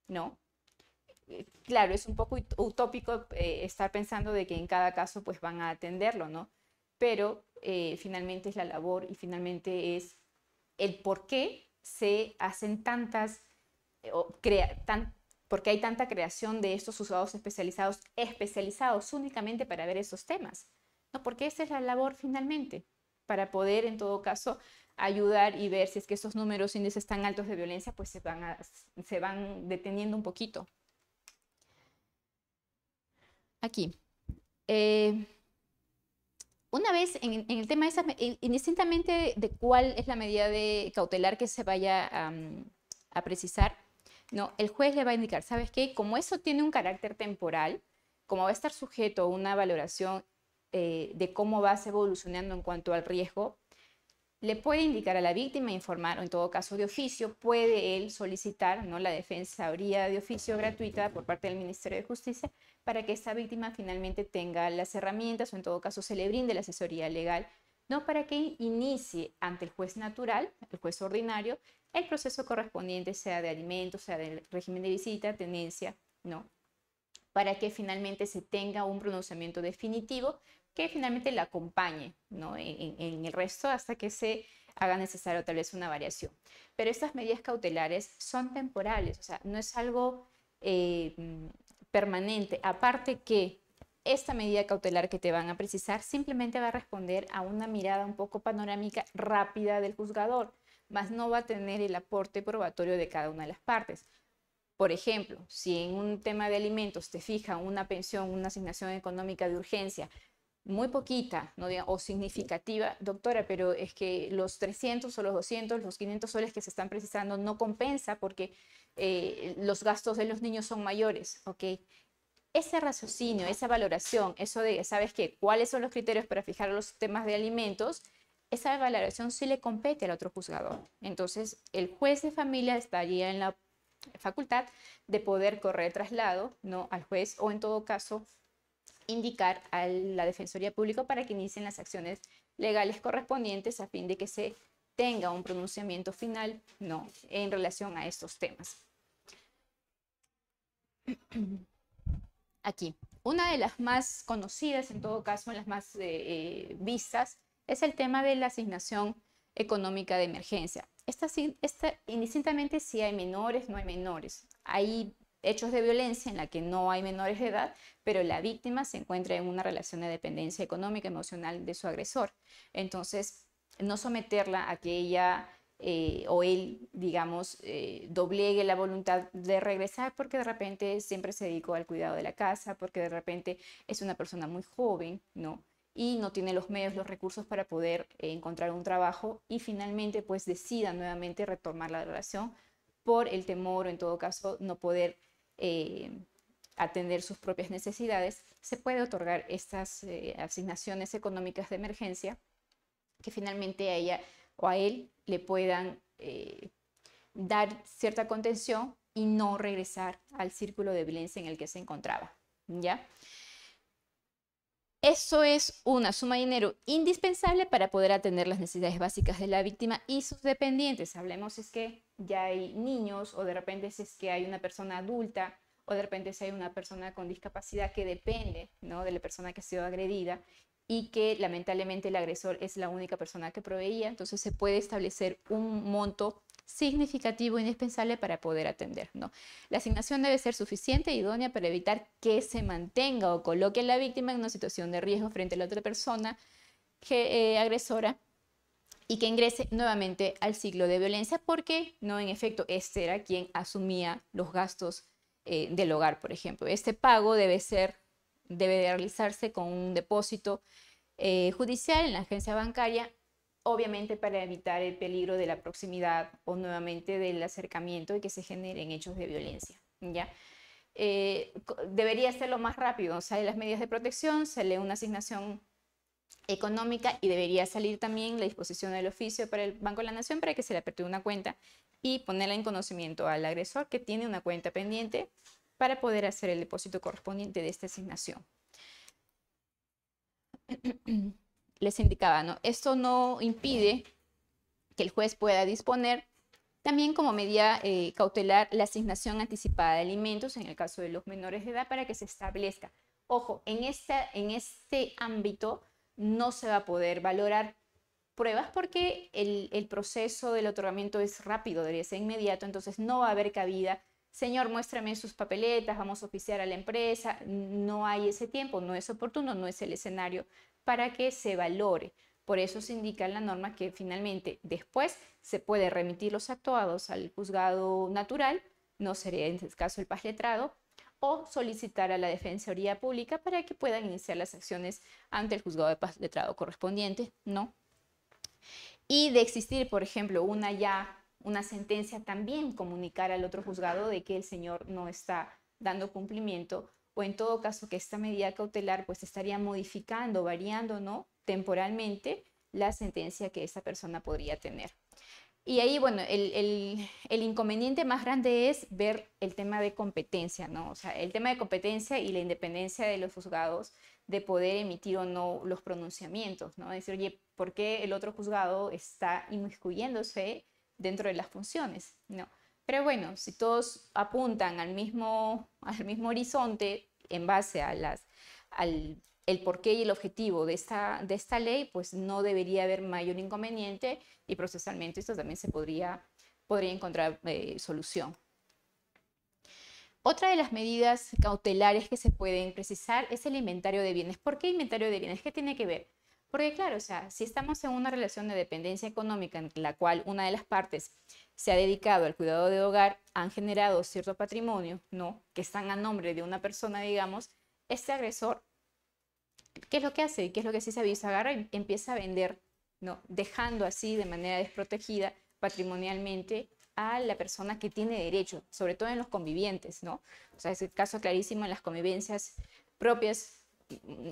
¿no? Claro, es un poco utópico estar pensando de que en cada caso pues van a atenderlo, ¿no? Pero finalmente es la labor y finalmente es el por qué se hacen porque hay tanta creación de estos juzgados especializados únicamente para ver esos temas, ¿no? Porque esa es la labor finalmente, para poder en todo caso ayudar y ver si es que esos números índices tan altos de violencia pues se van deteniendo un poquito. Aquí. Una vez en el tema de esas, indistintamente de cuál es la medida cautelar que se vaya a precisar, ¿no? El juez le va a indicar, ¿sabes qué? Como eso tiene un carácter temporal, como va a estar sujeto a una valoración de cómo vas evolucionando en cuanto al riesgo, le puede indicar a la víctima informar, o en todo caso de oficio, puede él solicitar, ¿no?, la defensoría de oficio gratuita por parte del Ministerio de Justicia para que esta víctima finalmente tenga las herramientas o en todo caso se le brinde la asesoría legal, no para que inicie ante el juez natural, el juez ordinario, el proceso correspondiente, sea de alimentos, sea del régimen de visita, tenencia, ¿no? Para que finalmente se tenga un pronunciamiento definitivo que finalmente la acompañe, ¿no?, en el resto hasta que se haga necesario tal vez una variación. Pero estas medidas cautelares son temporales, o sea, no es algo permanente. Aparte que esta medida cautelar que te van a precisar simplemente va a responder a una mirada un poco panorámica rápida del juzgador, más no va a tener el aporte probatorio de cada una de las partes. Por ejemplo, si en un tema de alimentos te fija una pensión, una asignación económica de urgencia, muy poquita, ¿no?, o significativa, doctora, pero es que los 300 o los 200, los 500 soles que se están precisando no compensa porque los gastos de los niños son mayores, ¿ok? Ese raciocinio, esa valoración, eso de, ¿sabes qué? ¿Cuáles son los criterios para fijar los temas de alimentos? Esa valoración sí le compete al otro juzgador. Entonces, el juez de familia estaría en la facultad de poder correr traslado, ¿no?, al juez o en todo caso indicar a la Defensoría Pública para que inicien las acciones legales correspondientes a fin de que se tenga un pronunciamiento final, ¿no?, en relación a estos temas. Aquí, una de las más conocidas, en todo caso, las más vistas, es el tema de la asignación económica de emergencia. Indistintamente si hay menores, no hay menores. Hay hechos de violencia en la que no hay menores de edad, pero la víctima se encuentra en una relación de dependencia económica, emocional de su agresor. Entonces, no someterla a que ella o él, digamos, doblegue la voluntad de regresar porque de repente siempre se dedicó al cuidado de la casa, porque de repente es una persona muy joven, ¿no? y no tiene los medios, los recursos para poder encontrar un trabajo y finalmente pues decida nuevamente retomar la relación por el temor o en todo caso no poder atender sus propias necesidades, se puede otorgar estas asignaciones económicas de emergencia que finalmente a ella o a él le puedan dar cierta contención y no regresar al círculo de violencia en el que se encontraba, ¿ya? Eso es una suma de dinero indispensable para poder atender las necesidades básicas de la víctima y sus dependientes. Hablemos si es que ya hay niños o de repente si es que hay una persona adulta o de repente si hay una persona con discapacidad que depende, ¿no?, de la persona que ha sido agredida y que lamentablemente el agresor es la única persona que proveía. Entonces se puede establecer un monto significativo, indispensable para poder atender, ¿no? La asignación debe ser suficiente e idónea para evitar que se mantenga o coloque a la víctima en una situación de riesgo frente a la otra persona agresora y que ingrese nuevamente al ciclo de violencia porque, no, en efecto, este era quien asumía los gastos del hogar, por ejemplo. Este pago debe realizarse con un depósito judicial en la agencia bancaria, obviamente para evitar el peligro de la proximidad o nuevamente del acercamiento y que se generen hechos de violencia, ¿ya? Debería ser lo más rápido, sale las medidas de protección, sale una asignación económica y debería salir también la disposición del oficio para el Banco de la Nación para que se le aperture una cuenta y ponerla en conocimiento al agresor que tiene una cuenta pendiente para poder hacer el depósito correspondiente de esta asignación. Les indicaba, ¿no? Esto no impide que el juez pueda disponer también como medida cautelar la asignación anticipada de alimentos en el caso de los menores de edad para que se establezca. Ojo, en este ámbito no se va a poder valorar pruebas porque el proceso del otorgamiento es rápido, debería ser inmediato, entonces no va a haber cabida. Señor, muéstrame sus papeletas, vamos a oficiar a la empresa. No hay ese tiempo, no es oportuno, no es el escenario para que se valore. Por eso se indica en la norma que finalmente después se puede remitir los actuados al juzgado natural, no sería en este caso el paz letrado, o solicitar a la Defensoría Pública para que puedan iniciar las acciones ante el juzgado de paz letrado correspondiente, ¿no? Y de existir, por ejemplo, una sentencia, también comunicar al otro juzgado de que el señor no está dando cumplimiento o en todo caso que esta medida cautelar pues estaría modificando, variando, ¿no?, temporalmente la sentencia que esa persona podría tener. Y ahí, bueno, el inconveniente más grande es ver el tema de competencia, ¿no? O sea, el tema de competencia y la independencia de los juzgados de poder emitir o no los pronunciamientos, ¿no? Es decir, oye, ¿por qué el otro juzgado está inmiscuyéndose dentro de las funciones? ¿No? Pero bueno, si todos apuntan al mismo horizonte en base a el porqué y el objetivo de esta ley, pues no debería haber mayor inconveniente y procesalmente esto también se podría encontrar solución. Otra de las medidas cautelares que se pueden precisar es el inventario de bienes. ¿Por qué inventario de bienes? ¿Qué tiene que ver? Porque claro, o sea, si estamos en una relación de dependencia económica en la cual una de las partes se ha dedicado al cuidado de hogar, han generado cierto patrimonio, ¿no?, que están a nombre de una persona, digamos, este agresor, ¿qué es lo que hace? ¿Qué es lo que sí se avisa? Agarra y empieza a vender, ¿no?, dejando así de manera desprotegida patrimonialmente a la persona que tiene derecho, sobre todo en los convivientes, ¿no? O sea, es el caso clarísimo en las convivencias propias,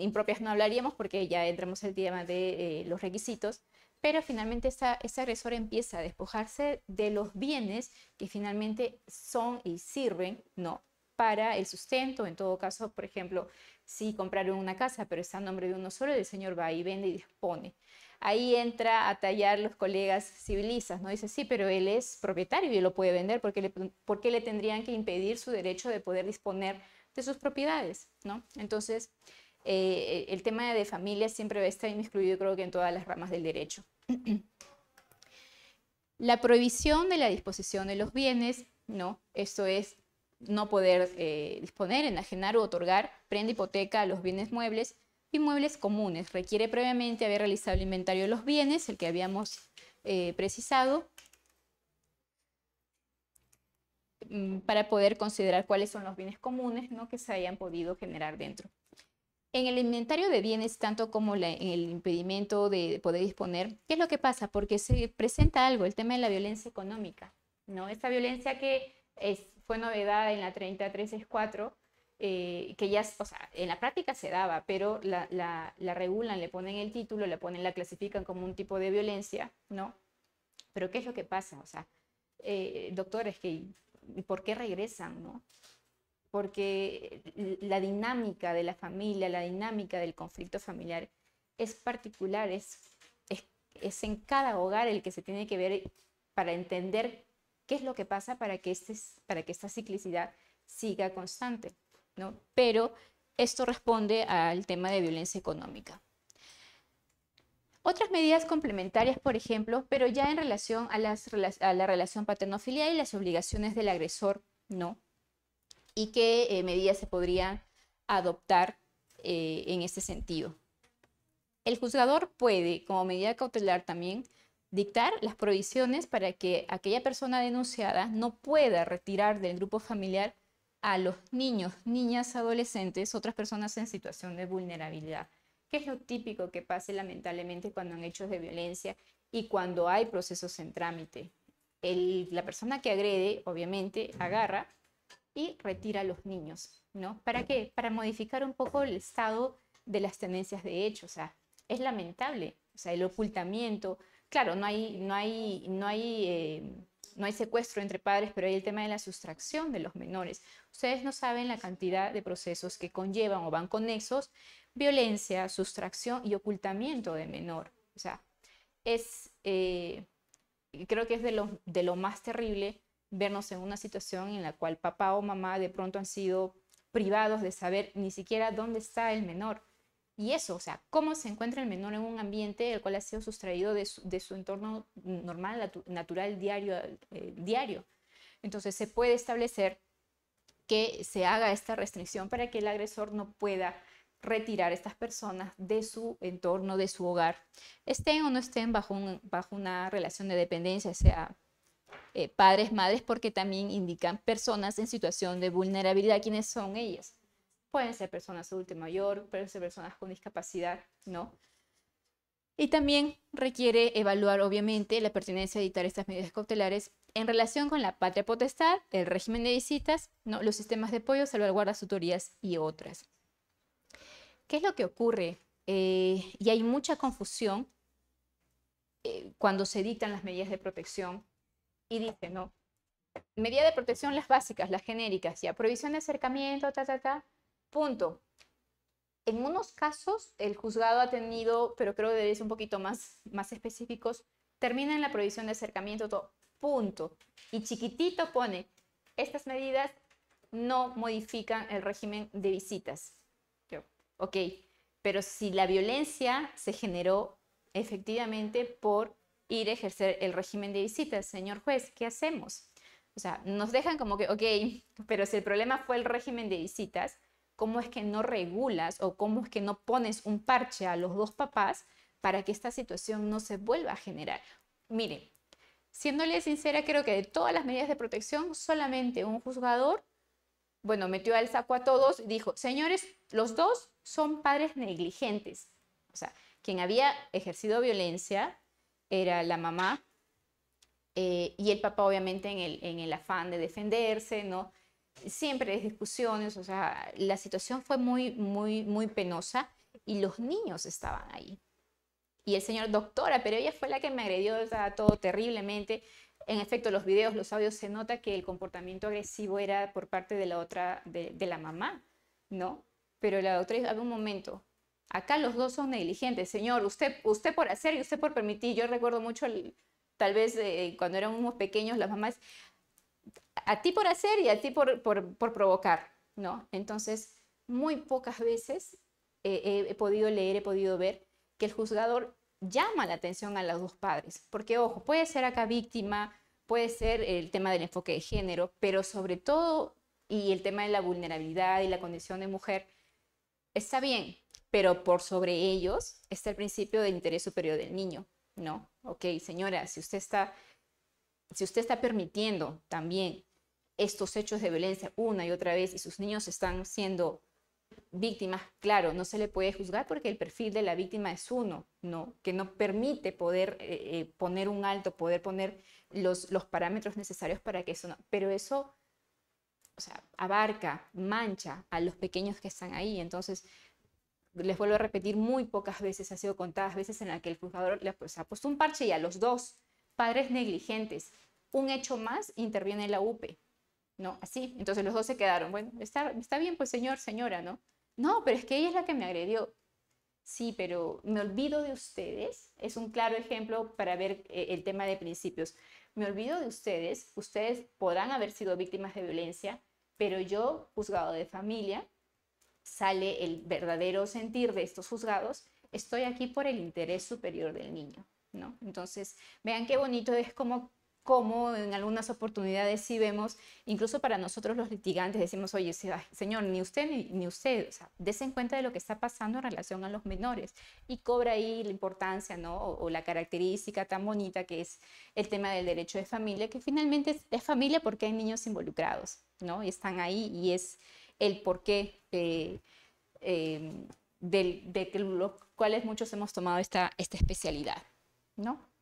impropias no hablaríamos porque ya entramos en el tema de los requisitos, pero finalmente ese agresor empieza a despojarse de los bienes que finalmente son y sirven, ¿no?, para el sustento. En todo caso, por ejemplo, si compraron una casa pero está a nombre de uno solo, el señor va y vende y dispone. Ahí entra a tallar los colegas civilistas, ¿no? Dice, sí, pero él es propietario y lo puede vender, ¿por qué le tendrían que impedir su derecho de poder disponer de sus propiedades, ¿no? Entonces, el tema de familia siempre va a estar inmiscuido, creo que en todas las ramas del derecho. La prohibición de la disposición de los bienes, ¿no? Esto es no poder disponer, enajenar o otorgar prenda hipoteca a los bienes muebles y muebles comunes. Requiere previamente haber realizado el inventario de los bienes, el que habíamos precisado, para poder considerar cuáles son los bienes comunes, ¿no?, que se hayan podido generar dentro. En el inventario de bienes, tanto como en el impedimento de poder disponer, ¿qué es lo que pasa? Porque se presenta algo, el tema de la violencia económica, ¿no? Esta violencia que fue novedad en la 30364, que ya, o sea, en la práctica se daba, pero la regulan, le ponen el título, la clasifican como un tipo de violencia, ¿no? Pero ¿qué es lo que pasa? O sea, doctores, ¿por qué regresan, no? Porque la dinámica de la familia, la dinámica del conflicto familiar es particular, es en cada hogar el que se tiene que ver para entender qué es lo que pasa para que esta ciclicidad siga constante, ¿no? Pero esto responde al tema de violencia económica. Otras medidas complementarias, por ejemplo, pero ya en relación a la relación paterno-filial y las obligaciones del agresor, ¿no? Y qué medidas se podrían adoptar en este sentido. El juzgador puede, como medida cautelar también, dictar las provisiones para que aquella persona denunciada no pueda retirar del grupo familiar a los niños, niñas, adolescentes, otras personas en situación de vulnerabilidad, que es lo típico que pasa lamentablemente cuando hay hechos de violencia y cuando hay procesos en trámite. La persona que agrede, obviamente, agarra y retira a los niños, ¿no? ¿Para qué? Para modificar un poco el estado de las tendencias de hecho, o sea, es lamentable, o sea, el ocultamiento, claro, no hay secuestro entre padres, pero hay el tema de la sustracción de los menores. Ustedes no saben la cantidad de procesos que conllevan o van conexos violencia, sustracción y ocultamiento de menor. O sea, creo que es de lo más terrible vernos en una situación en la cual papá o mamá de pronto han sido privados de saber ni siquiera dónde está el menor. Y eso, o sea, cómo se encuentra el menor en un ambiente el cual ha sido sustraído de su entorno normal, natural, diario. Entonces se puede establecer que se haga esta restricción para que el agresor no pueda retirar a estas personas de su entorno, de su hogar, estén o no estén bajo una relación de dependencia, sea padres, madres, porque también indican personas en situación de vulnerabilidad. ¿Quiénes son ellas? Pueden ser personas adulto mayor, pueden ser personas con discapacidad, ¿no? Y también requiere evaluar, obviamente, la pertinencia de dictar estas medidas cautelares en relación con la patria potestad, el régimen de visitas, ¿no? Los sistemas de apoyo, salvaguardas, tutorías y otras. ¿Qué es lo que ocurre? Y hay mucha confusión cuando se dictan las medidas de protección y dice, ¿no? Medida de protección, las básicas, las genéricas, ya, prohibición de acercamiento, punto. En unos casos el juzgado ha tenido, pero creo que debe ser un poquito más específicos, termina en la prohibición de acercamiento, todo, punto. Y chiquitito pone, estas medidas no modifican el régimen de visitas. Yo, ok, pero si la violencia se generó efectivamente por ir a ejercer el régimen de visitas, señor juez, ¿qué hacemos? O sea, nos dejan como que, ok, pero si el problema fue el régimen de visitas, ¿cómo es que no regulas o cómo es que no pones un parche a los dos papás para que esta situación no se vuelva a generar? Miren, siéndole sincera, creo que de todas las medidas de protección, solamente un juzgador, bueno, metió al saco a todos y dijo, señores, los dos son padres negligentes. O sea, quien había ejercido violencia era la mamá y el papá obviamente en el afán de defenderse, ¿no? Siempre hay discusiones, o sea, la situación fue muy penosa y los niños estaban ahí. Y el señor, doctora, pero ella fue la que me agredió, o sea, todo terriblemente. En efecto, los videos, los audios, se nota que el comportamiento agresivo era por parte de la otra, de la mamá, ¿no? Pero la doctora dijo, un momento, acá los dos son negligentes, señor, usted por hacer y usted por permitir. Yo recuerdo mucho, tal vez cuando éramos pequeños, las mamás, a ti por hacer y a ti por provocar, ¿no? Entonces, muy pocas veces he podido leer, he podido ver que el juzgador llama la atención a los dos padres, porque ojo, puede ser acá víctima, puede ser el tema del enfoque de género, pero sobre todo, y el tema de la vulnerabilidad y la condición de mujer, está bien, pero por sobre ellos está el principio del interés superior del niño, ¿no? Ok, señora, si usted está permitiendo también estos hechos de violencia una y otra vez y sus niños están siendo víctimas, claro, no se le puede juzgar porque el perfil de la víctima es uno, ¿no? Que no permite poder poner un alto, poder poner los parámetros necesarios para que eso no. Pero eso, o sea, abarca, mancha a los pequeños que están ahí. Entonces, les vuelvo a repetir, muy pocas veces, ha sido contadas veces en la que el juzgador le ha puesto un parche y a los dos padres negligentes, un hecho más, interviene la UPE, ¿no? Así, entonces los dos se quedaron, bueno, está bien, pues señor, señora, ¿no? No, pero es que ella es la que me agredió. Sí, pero me olvido de ustedes. Es un claro ejemplo para ver el tema de principios. Me olvido de ustedes. Ustedes podrán haber sido víctimas de violencia, pero yo, juzgado de familia, sale el verdadero sentir de estos juzgados. Estoy aquí por el interés superior del niño, ¿no? Entonces, vean qué bonito es como en algunas oportunidades sí vemos, incluso para nosotros los litigantes, decimos, oye, señor, ni usted ni usted, o sea, desen cuenta de lo que está pasando en relación a los menores y cobra ahí la importancia, ¿no? O la característica tan bonita que es el tema del derecho de familia, que finalmente es familia porque hay niños involucrados, ¿no? Y están ahí y es el porqué de los cuales muchos hemos tomado esta especialidad, ¿no?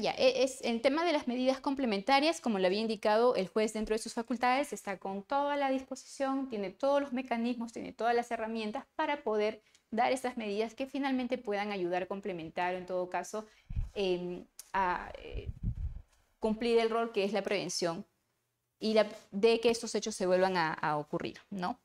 Ya, es el tema de las medidas complementarias, como le había indicado, el juez dentro de sus facultades está con toda la disposición, tiene todos los mecanismos, tiene todas las herramientas para poder dar estas medidas que finalmente puedan ayudar a complementar, en todo caso, a cumplir el rol que es la prevención y de que estos hechos se vuelvan a ocurrir, ¿no?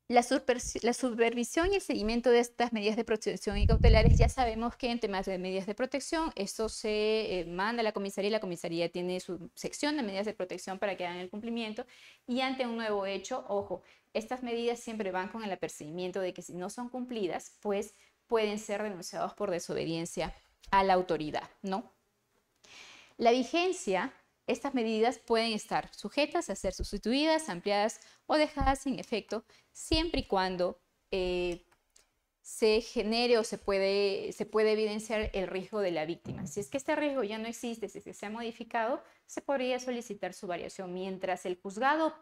La supervisión y el seguimiento de estas medidas de protección y cautelares, ya sabemos que en temas de medidas de protección, esto se manda a la comisaría y la comisaría tiene su sección de medidas de protección para que hagan el cumplimiento. Y ante un nuevo hecho, ojo, estas medidas siempre van con el apercibimiento de que si no son cumplidas, pues pueden ser denunciados por desobediencia a la autoridad, ¿no? La vigencia, estas medidas pueden estar sujetas a ser sustituidas, ampliadas o dejadas sin efecto, siempre y cuando se genere o se puede evidenciar el riesgo de la víctima. Si es que este riesgo ya no existe, si es que se ha modificado, se podría solicitar su variación. Mientras el juzgado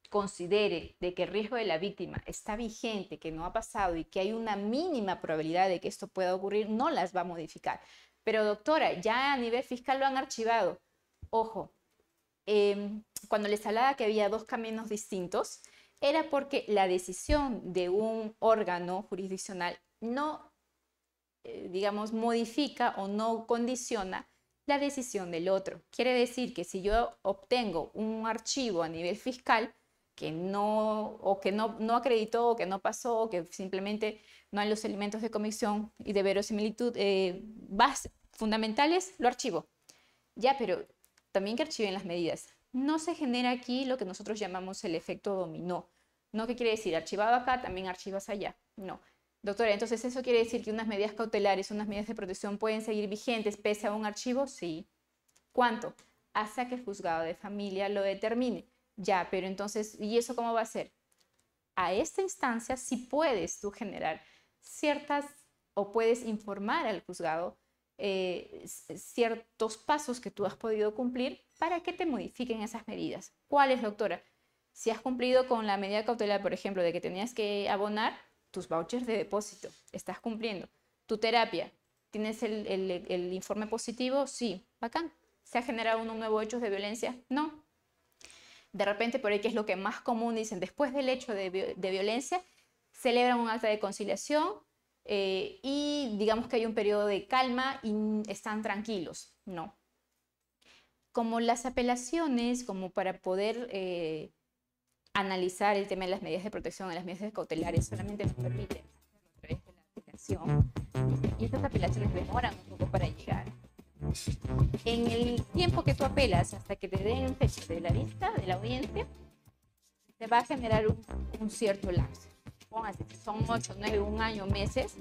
considere de que el riesgo de la víctima está vigente, que no ha pasado y que hay una mínima probabilidad de que esto pueda ocurrir, no las va a modificar. Pero doctora, ya a nivel fiscal lo han archivado. Ojo, cuando les hablaba que había dos caminos distintos, era porque la decisión de un órgano jurisdiccional no, digamos, modifica o no condiciona la decisión del otro. Quiere decir que si yo obtengo un archivo a nivel fiscal que no acreditó, o que no pasó, o que simplemente no hay los elementos de convicción y de verosimilitud fundamentales, lo archivo. Ya, pero también que archiven las medidas. No se genera aquí lo que nosotros llamamos el efecto dominó. ¿No? ¿Qué quiere decir? Archivado acá, también archivas allá. No. Doctora, entonces eso quiere decir que unas medidas cautelares, unas medidas de protección pueden seguir vigentes pese a un archivo. Sí. ¿Cuánto? Hasta que el juzgado de familia lo determine. Ya, pero entonces, ¿y eso cómo va a ser? A esta instancia sí puedes tú generar ciertas o puedes informar al juzgado ciertos pasos que tú has podido cumplir para que te modifiquen esas medidas. ¿Cuáles, doctora? Si has cumplido con la medida cautelar, por ejemplo, de que tenías que abonar tus vouchers de depósito, estás cumpliendo. Tu terapia, ¿tienes el informe positivo? Sí, bacán. ¿Se ha generado un nuevo hecho de violencia? No. De repente, por ahí, que es lo que más común dicen, después del hecho de violencia, celebran un acta de conciliación y digamos que hay un periodo de calma y están tranquilos. No. Como las apelaciones, como para poder analizar el tema de las medidas de protección, de las medidas cautelares, solamente nos permite a través de la aplicación. Y estas apelaciones demoran un poco para llegar. En el tiempo que tú apelas hasta que te den fecha de la vista, de la audiencia, te va a generar un cierto lapso. Póngase, son 8, 9, 1 año, meses.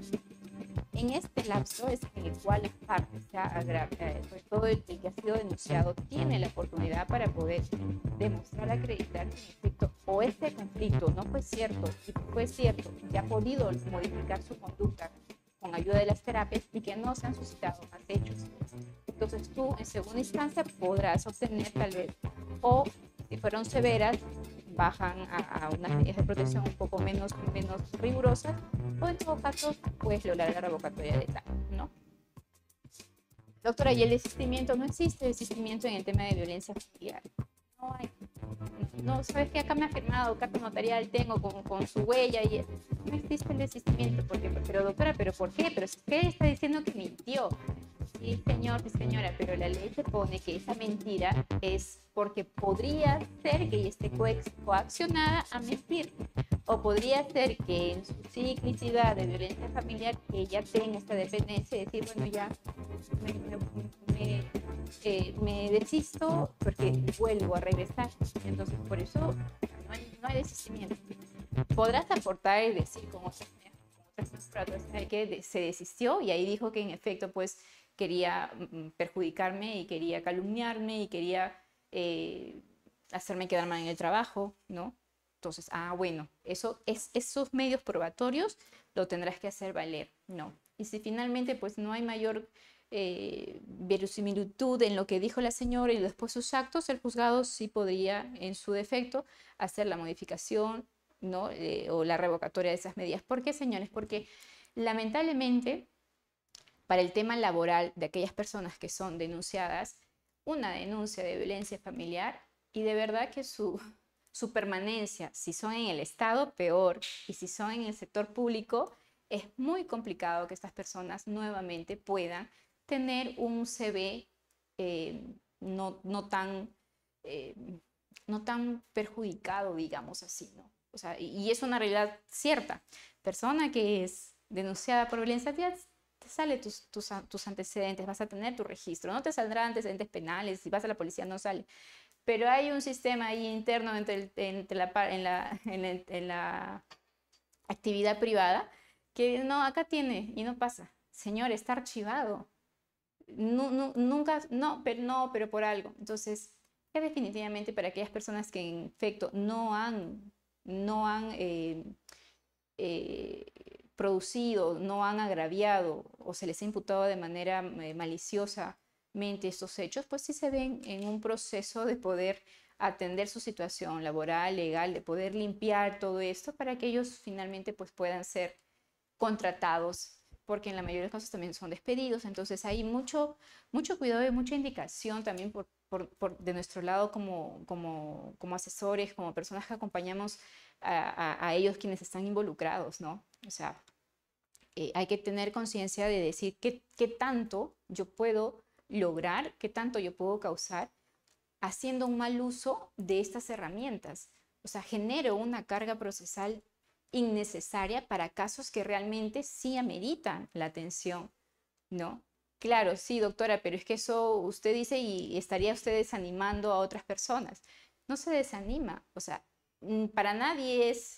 En este lapso es en el cual las partes, sobre todo el que ha sido denunciado, tiene la oportunidad para poder demostrar, acreditar que en efecto o este conflicto no fue cierto, y fue cierto, que ha podido modificar su conducta con ayuda de las terapias y que no se han suscitado más hechos. Entonces tú en segunda instancia podrás obtener tal vez o Si fueron severas, bajan a unas medidas de protección un poco menos rigurosas, o en todo caso, pues lograr la revocatoria de tal, ¿no? Doctora, ¿y el desistimiento? No existe desistimiento en el tema de violencia familiar. No hay. No, sabes que acá me ha firmado, carta notarial tengo con su huella y no existe el desistimiento. Porque, pero doctora, ¿pero por qué? Pero si usted está diciendo que mintió. Sí, señor, sí, señora, pero la ley te pone que esa mentira es porque podría ser que ella esté coaccionada a mentir. O podría ser que en su ciclicidad de violencia familiar ella tenga esta dependencia de decir, bueno, ya me desisto porque vuelvo a regresar. Entonces, por eso no hay desistimiento. Podrás aportar y decir como otras que se desistió y ahí dijo que en efecto pues quería perjudicarme y quería calumniarme y quería hacerme quedar mal en el trabajo, ¿no? Entonces, bueno, esos medios probatorios lo tendrás que hacer valer, ¿no? Y si finalmente pues no hay mayor verosimilitud en lo que dijo la señora y después sus actos, el juzgado sí podría, en su defecto, hacer la modificación, ¿no? O la revocatoria de esas medidas. ¿Por qué, señores? Porque lamentablemente, para el tema laboral de aquellas personas que son denunciadas, una denuncia de violencia familiar y de verdad que su permanencia, si son en el Estado, peor, y si son en el sector público, es muy complicado que estas personas nuevamente puedan tener un CV no tan, eh, no tan perjudicado, digamos así, ¿no? O sea, y es una realidad cierta. Persona que es denunciada por violencia, ya te sale tus antecedentes, vas a tener tu registro, no te saldrán antecedentes penales, si vas a la policía no sale. Pero hay un sistema ahí interno en la actividad privada que no, acá tiene y no pasa. Señor, está archivado. Nunca, pero por algo. Entonces, es definitivamente para aquellas personas que en efecto no han producido, no han agraviado o se les ha imputado de manera maliciosamente estos hechos, pues sí se ven en un proceso de poder atender su situación laboral, legal, de poder limpiar todo esto para que ellos finalmente pues puedan ser contratados, porque en la mayoría de los casos también son despedidos. Entonces hay mucho cuidado y mucha indicación también de nuestro lado como asesores, como personas que acompañamos a ellos quienes están involucrados, ¿no? O sea, hay que tener conciencia de decir qué tanto yo puedo lograr, qué tanto yo puedo causar haciendo un mal uso de estas herramientas. O sea, genero una carga procesal innecesaria para casos que realmente sí ameritan la atención, ¿no? Claro, sí, doctora, pero es que eso usted dice y estaría usted desanimando a otras personas. No se desanima, o sea, para nadie es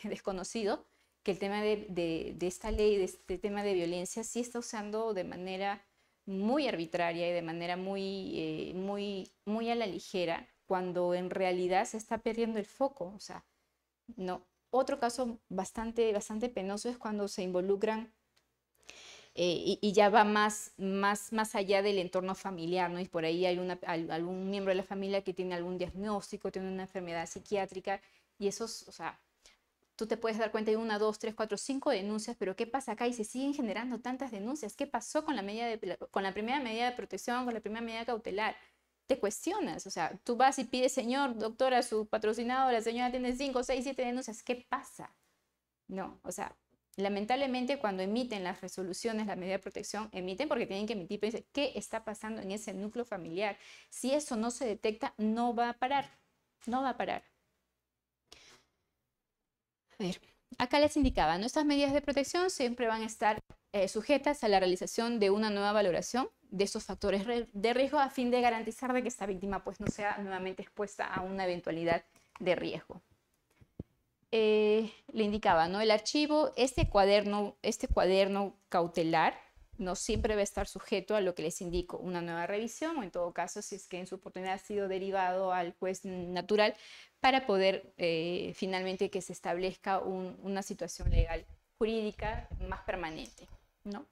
desconocido que el tema de esta ley, de este tema de violencia, sí está usando de manera muy arbitraria y de manera muy a la ligera, cuando en realidad se está perdiendo el foco. O sea, no. Otro caso bastante penoso es cuando se involucran y ya va más allá del entorno familiar, ¿no? Y por ahí hay algún miembro de la familia que tiene algún diagnóstico, tiene una enfermedad psiquiátrica, y esos, o sea, tú te puedes dar cuenta de 1, 2, 3, 4, 5 denuncias, pero ¿qué pasa acá? Y se siguen generando tantas denuncias. ¿Qué pasó con con la primera medida de protección, con la primera medida cautelar? Te cuestionas, o sea, tú vas y pides, señor, doctora, su patrocinado, la señora tiene 5, 6, 7 denuncias, ¿qué pasa? No, o sea, lamentablemente cuando emiten las resoluciones, la medida de protección, emiten porque tienen que emitir, pero dicen, ¿qué está pasando en ese núcleo familiar? Si eso no se detecta, no va a parar, no va a parar. A ver, acá les indicaba, nuestras medidas de protección siempre van a estar sujetas a la realización de una nueva valoración de esos factores de riesgo a fin de garantizar de que esta víctima pues no sea nuevamente expuesta a una eventualidad de riesgo. Le indicaba, ¿no? El archivo, este cuaderno cautelar, no siempre va a estar sujeto a lo que les indico, una nueva revisión, o en todo caso, si es que en su oportunidad ha sido derivado al juez natural, para poder finalmente que se establezca una situación legal jurídica más permanente, ¿no?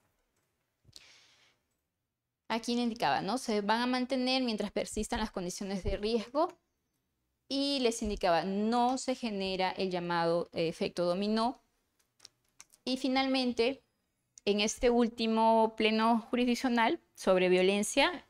Aquí le indicaba, ¿no? Se van a mantener mientras persistan las condiciones de riesgo y les indicaba, no se genera el llamado efecto dominó. Y finalmente, en este último pleno jurisdiccional sobre violencia,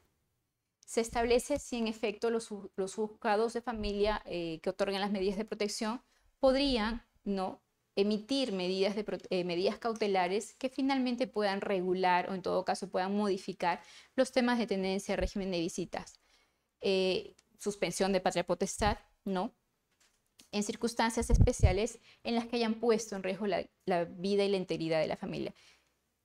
se establece si en efecto los juzgados de familia que otorgan las medidas de protección podrían no emitir medidas cautelares que finalmente puedan regular o en todo caso puedan modificar los temas de tenencia, régimen de visitas, suspensión de patria potestad, ¿no? En circunstancias especiales en las que hayan puesto en riesgo la vida y la integridad de la familia.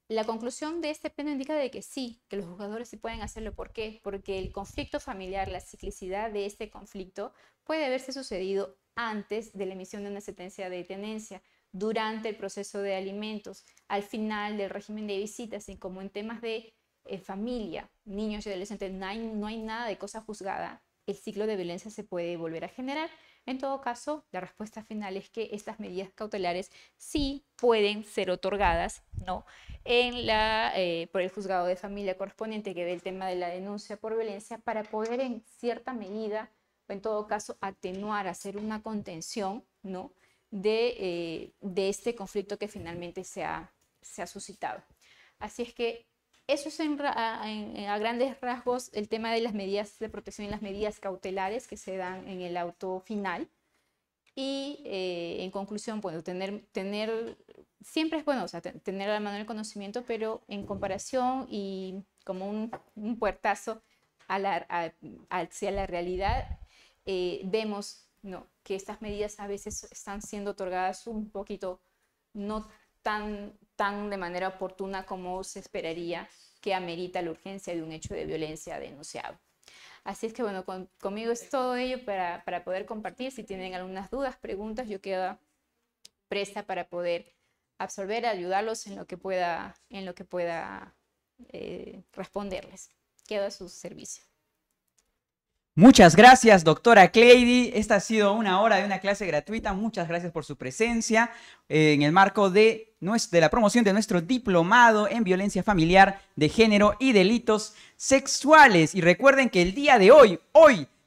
La conclusión de este pleno indica de que sí, que los juzgadores sí pueden hacerlo. ¿Por qué? Porque el conflicto familiar, la ciclicidad de este conflicto puede haberse sucedido antes de la emisión de una sentencia de tenencia, durante el proceso de alimentos, al final del régimen de visitas, y como en temas de familia, niños y adolescentes, no hay nada de cosa juzgada, el ciclo de violencia se puede volver a generar. En todo caso, la respuesta final es que estas medidas cautelares sí pueden ser otorgadas, ¿no? Por el juzgado de familia correspondiente que ve el tema de la denuncia por violencia para poder en cierta medida, o en todo caso, atenuar, hacer una contención, ¿no? de este conflicto que finalmente se ha suscitado. Así es que eso es a grandes rasgos el tema de las medidas de protección y las medidas cautelares que se dan en el auto final. Y en conclusión, bueno, siempre es bueno, o sea, tener a la mano el conocimiento, pero en comparación y como un puertazo hacia la realidad, vemos, ¿no?, que estas medidas a veces están siendo otorgadas un poquito no tan de manera oportuna como se esperaría, que amerita la urgencia de un hecho de violencia denunciado. Así es que bueno, conmigo es todo ello para poder compartir. Si tienen algunas dudas, preguntas, yo quedo presta para poder absolver, ayudarlos en lo que pueda responderles. Quedo a su servicio. Muchas gracias, doctora Cleidy. Esta ha sido una hora de una clase gratuita. Muchas gracias por su presencia en el marco de la promoción de nuestro diplomado en violencia familiar, de género y delitos sexuales. Y recuerden que el día de hoy,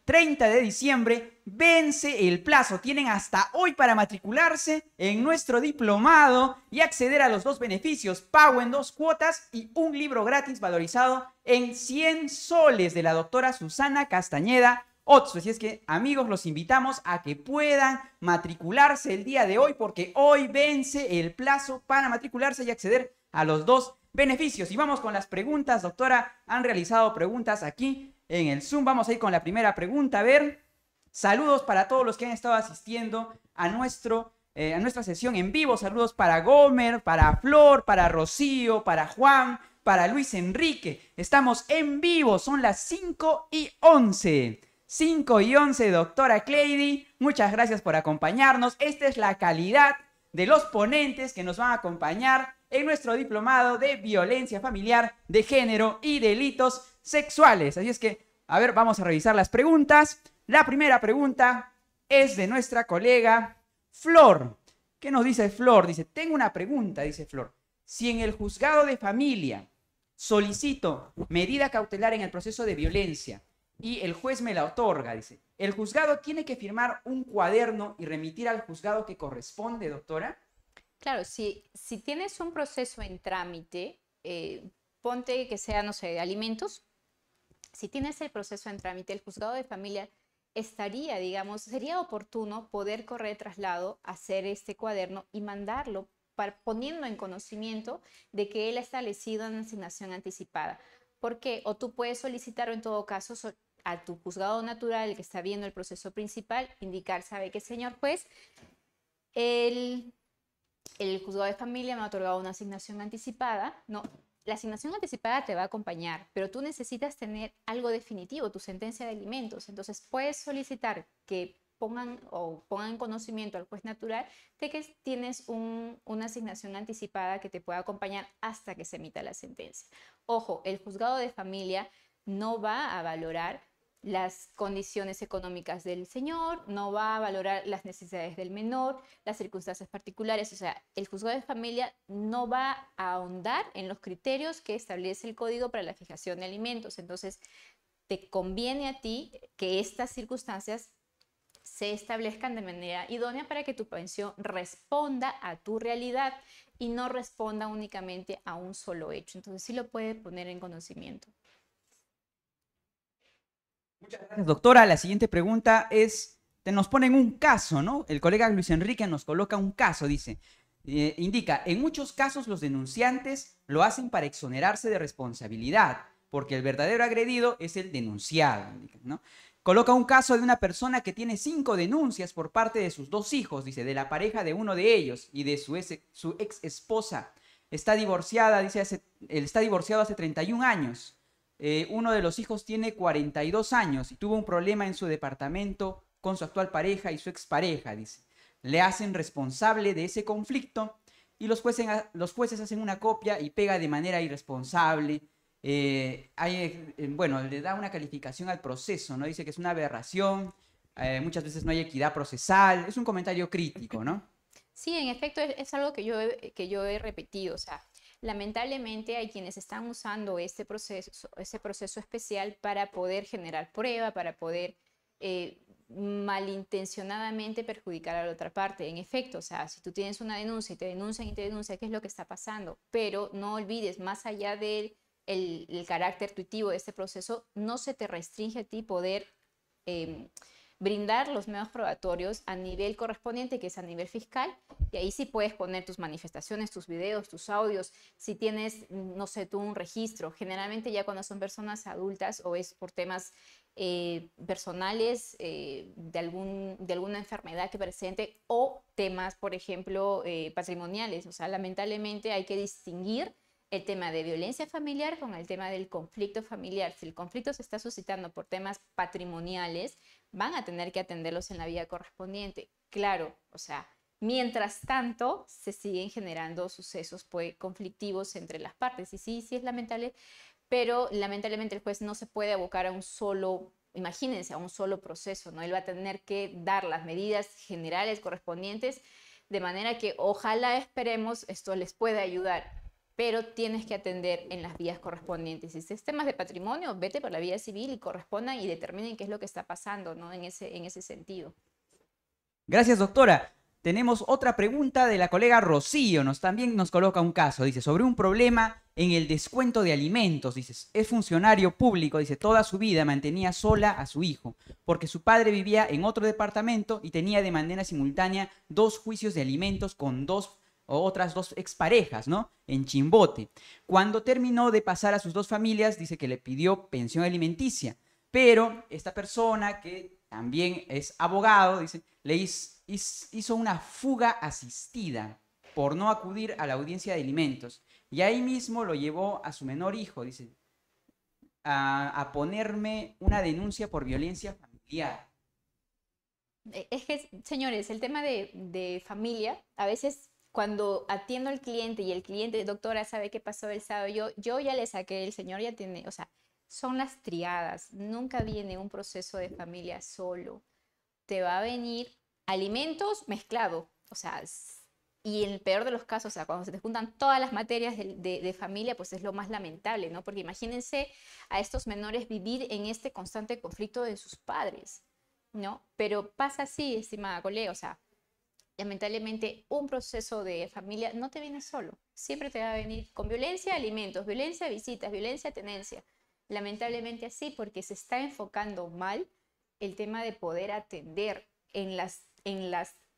30 de diciembre, vence el plazo. Tienen hasta hoy para matricularse en nuestro diplomado y acceder a los 2 beneficios: pago en 2 cuotas y un libro gratis valorizado en 100 soles de la doctora Susana Castañeda Otso. Así es que, amigos, los invitamos a que puedan matricularse el día de hoy, porque hoy vence el plazo para matricularse y acceder a los 2 beneficios. Y vamos con las preguntas, doctora. Han realizado preguntas aquí en el Zoom. Vamos a ir con la primera pregunta. A ver, saludos para todos los que han estado asistiendo a nuestra sesión en vivo. Saludos para Gomer, para Flor, para Rocío, para Juan, para Luis Enrique. Estamos en vivo, son las 5:11. 5:11, doctora Cleidy. Muchas gracias por acompañarnos. Esta es la calidad de los ponentes que nos van a acompañar en nuestro diplomado de violencia familiar, de género y delitos sexuales. Así es que, a ver, vamos a revisar las preguntas. La primera pregunta es de nuestra colega Flor. ¿Qué nos dice Flor? Dice, tengo una pregunta, dice Flor. Si en el juzgado de familia solicito medida cautelar en el proceso de violencia y el juez me la otorga, dice, ¿el juzgado tiene que firmar un cuaderno y remitir al juzgado que corresponde, doctora? Claro, si tienes un proceso en trámite, ponte que sea, no sé, de alimentos. Si tienes el proceso en trámite, el juzgado de familia sería oportuno poder correr traslado, hacer este cuaderno y mandarlo poniendo en conocimiento de que él ha establecido una asignación anticipada. ¿Por qué? O tú puedes solicitar, o en todo caso, a tu juzgado natural, el que está viendo el proceso principal, indicar, ¿sabe qué, señor juez? El juzgado de familia me ha otorgado una asignación anticipada. No, la asignación anticipada te va a acompañar, pero tú necesitas tener algo definitivo, tu sentencia de alimentos. Entonces puedes solicitar que pongan en conocimiento al juez natural de que tienes una asignación anticipada que te pueda acompañar hasta que se emita la sentencia. Ojo, el juzgado de familia no va a valorar las condiciones económicas del señor, no va a valorar las necesidades del menor, las circunstancias particulares. O sea, el juzgado de familia no va a ahondar en los criterios que establece el Código para la fijación de alimentos. Entonces, te conviene a ti que estas circunstancias se establezcan de manera idónea para que tu pensión responda a tu realidad y no responda únicamente a un solo hecho. Entonces sí lo puede poner en conocimiento. Muchas gracias, doctora. La siguiente pregunta es, nos ponen un caso, ¿no? El colega Luis Enrique nos coloca un caso, dice, indica, en muchos casos los denunciantes lo hacen para exonerarse de responsabilidad, porque el verdadero agredido es el denunciado, ¿no? Coloca un caso de una persona que tiene 5 denuncias por parte de sus 2 hijos, dice, de la pareja de uno de ellos y de su ex esposa. Está divorciada, dice, él está divorciado hace 31 años. Uno de los hijos tiene 42 años y tuvo un problema en su departamento con su actual pareja y su expareja, dice. Le hacen responsable de ese conflicto y los jueces hacen una copia y pega de manera irresponsable. Bueno, le da una calificación al proceso, ¿no? Dice que es una aberración, muchas veces no hay equidad procesal, es un comentario crítico, ¿no? Sí, en efecto, es algo que yo he repetido, o sea, lamentablemente hay quienes están usando este proceso especial para poder generar prueba, para poder malintencionadamente perjudicar a la otra parte. En efecto, o sea, si tú tienes una denuncia y te denuncian, ¿qué es lo que está pasando? Pero no olvides, más allá del el carácter tuitivo de este proceso, no se te restringe a ti poder brindar los medios probatorios a nivel correspondiente, que es a nivel fiscal, y ahí sí puedes poner tus manifestaciones, tus videos, tus audios, si tienes, no sé, tú un registro. Generalmente ya cuando son personas adultas o es por temas personales de alguna enfermedad que presente o temas, por ejemplo, patrimoniales. O sea, lamentablemente hay que distinguir el tema de violencia familiar con el tema del conflicto familiar. Si el conflicto se está suscitando por temas patrimoniales, van a tener que atenderlos en la vía correspondiente. Claro, o sea, mientras tanto se siguen generando sucesos pues, conflictivos entre las partes. Y sí, sí es lamentable, pero lamentablemente el juez no se puede abocar a un solo, imagínense, a un solo proceso, ¿no? Él va a tener que dar las medidas generales correspondientes, de manera que ojalá esperemos esto les pueda ayudar, pero tienes que atender en las vías correspondientes. Si es temas de patrimonio, vete por la vía civil y correspondan y determinen qué es lo que está pasando, ¿no? En ese sentido. Gracias, doctora. Tenemos otra pregunta de la colega Rocío. También nos coloca un caso. Dice, sobre un problema en el descuento de alimentos. Dice, es funcionario público. Dice, toda su vida mantenía sola a su hijo, porque su padre vivía en otro departamento y tenía de manera simultánea 2 juicios de alimentos con otras 2 exparejas, ¿no? En Chimbote. Cuando terminó de pasar a sus 2 familias, dice que le pidió pensión alimenticia. Pero esta persona, que también es abogado, dice, le hizo una fuga asistida por no acudir a la audiencia de alimentos. Y ahí mismo lo llevó a su menor hijo, dice, a ponerme una denuncia por violencia familiar. Es que, señores, el tema de familia, a veces cuando atiendo al cliente y el cliente, doctora, ¿sabe qué pasó el sábado? Yo ya le saqué, el señor ya tiene, o sea, son las triadas. Nunca viene un proceso de familia solo. Te va a venir alimentos mezclado, o sea, y en el peor de los casos, o sea, cuando se te juntan todas las materias de familia, pues es lo más lamentable, ¿no? Porque imagínense a estos menores vivir en este constante conflicto de sus padres, ¿no? Pero pasa así, estimada colega, o sea, lamentablemente un proceso de familia no te viene solo, siempre te va a venir con violencia, alimentos, violencia, visitas, violencia, tenencia. Lamentablemente así, porque se está enfocando mal el tema de poder atender en las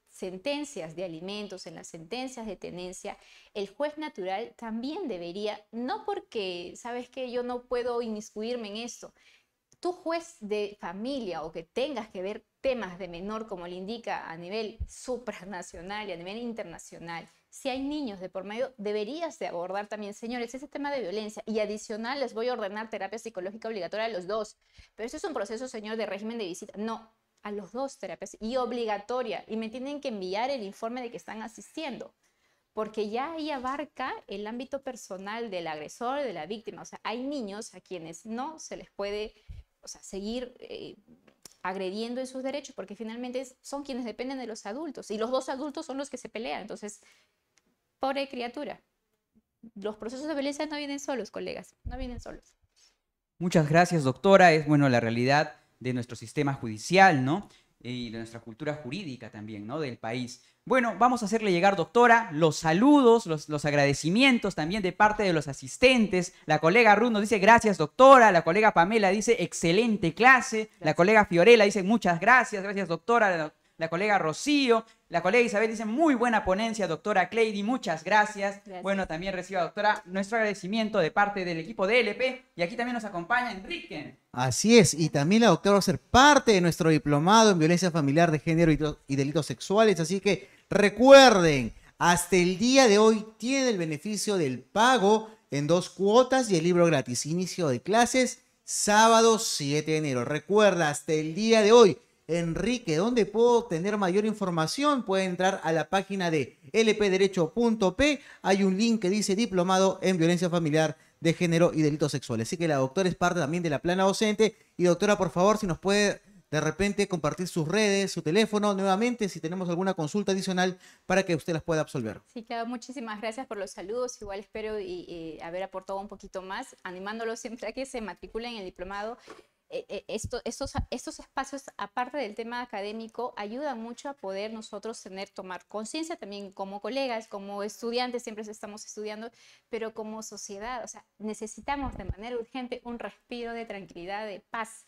sentencias de alimentos, en las sentencias de tenencia. El juez natural también debería, no porque, ¿sabes qué? Yo no puedo inmiscuirme en esto. Tú, juez de familia, o que tengas que ver temas de menor, como le indica, a nivel supranacional y a nivel internacional, si hay niños de por medio, deberías de abordar también, señores, ese tema de violencia. Y adicional, les voy a ordenar terapia psicológica obligatoria a los 2. Pero eso es un proceso, señor, de régimen de visita. No, a los 2 terapias y obligatoria. Y me tienen que enviar el informe de que están asistiendo, porque ya ahí abarca el ámbito personal del agresor, de la víctima. O sea, hay niños a quienes no se les puede, o sea, seguir agrediendo en sus derechos, porque finalmente son quienes dependen de los adultos, y los 2 adultos son los que se pelean. Entonces, pobre criatura. Los procesos de violencia no vienen solos, colegas, no vienen solos. Muchas gracias, doctora. Es, bueno, la realidad de nuestro sistema judicial, ¿no? y de nuestra cultura jurídica también, ¿no? Del país. Bueno, vamos a hacerle llegar, doctora, los saludos, los agradecimientos también de parte de los asistentes. La colega Ruth nos dice gracias, doctora. La colega Pamela dice excelente clase. Gracias. La colega Fiorella dice muchas gracias, gracias, doctora. La colega Rocío, la colega Isabel dice muy buena ponencia, doctora Cleidy, muchas gracias. Bueno, también reciba, doctora, nuestro agradecimiento de parte del equipo de LP. Y aquí también nos acompaña Enrique. Así es, y también la doctora va a ser parte de nuestro diplomado en violencia familiar de género y delitos sexuales, así que recuerden, hasta el día de hoy tiene el beneficio del pago en 2 cuotas y el libro gratis. Inicio de clases, sábado 7 de enero. Recuerda, hasta el día de hoy. Enrique, ¿dónde puedo tener mayor información? Puede entrar a la página de lpderecho.p. Hay un link que dice diplomado en violencia familiar de género y delitos sexuales. Así que la doctora es parte también de la plana docente. Y doctora, por favor, si nos puede de repente compartir sus redes, su teléfono, nuevamente, si tenemos alguna consulta adicional para que usted las pueda absolver. Sí, claro, muchísimas gracias por los saludos. Igual espero haber aportado un poquito más, animándolos siempre a que se matriculen en el diplomado. Estos espacios, aparte del tema académico, ayudan mucho a poder nosotros tomar conciencia también como colegas, como estudiantes, siempre estamos estudiando, pero como sociedad, o sea, necesitamos de manera urgente un respiro de tranquilidad, de paz.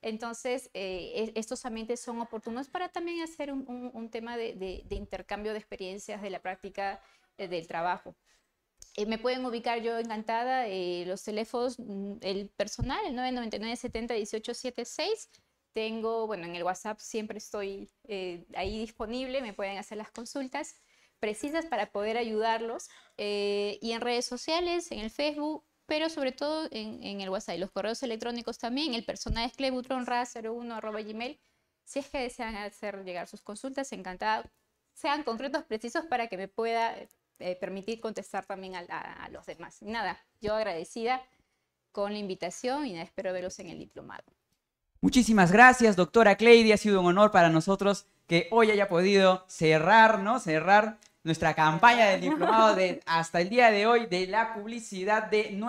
Entonces, estos ambientes son oportunos para también hacer un tema de intercambio de experiencias de la práctica del trabajo. Me pueden ubicar, yo encantada, los teléfonos, el personal, el 999-70-1876. Tengo, bueno, en el WhatsApp siempre estoy ahí disponible, me pueden hacer las consultas precisas para poder ayudarlos. Y en redes sociales, en el Facebook, pero sobre todo en el WhatsApp y los correos electrónicos también. El personal es clebutronra01@gmail. Si es que desean hacer llegar sus consultas, encantada. Sean concretos, precisos para que me pueda permitir contestar también a los demás. Nada, yo agradecida con la invitación y espero verlos en el diplomado. Muchísimas gracias, doctora Cleidy. Ha sido un honor para nosotros que hoy haya podido cerrar, ¿no? Cerrar nuestra campaña del diplomado hasta el día de hoy de la publicidad de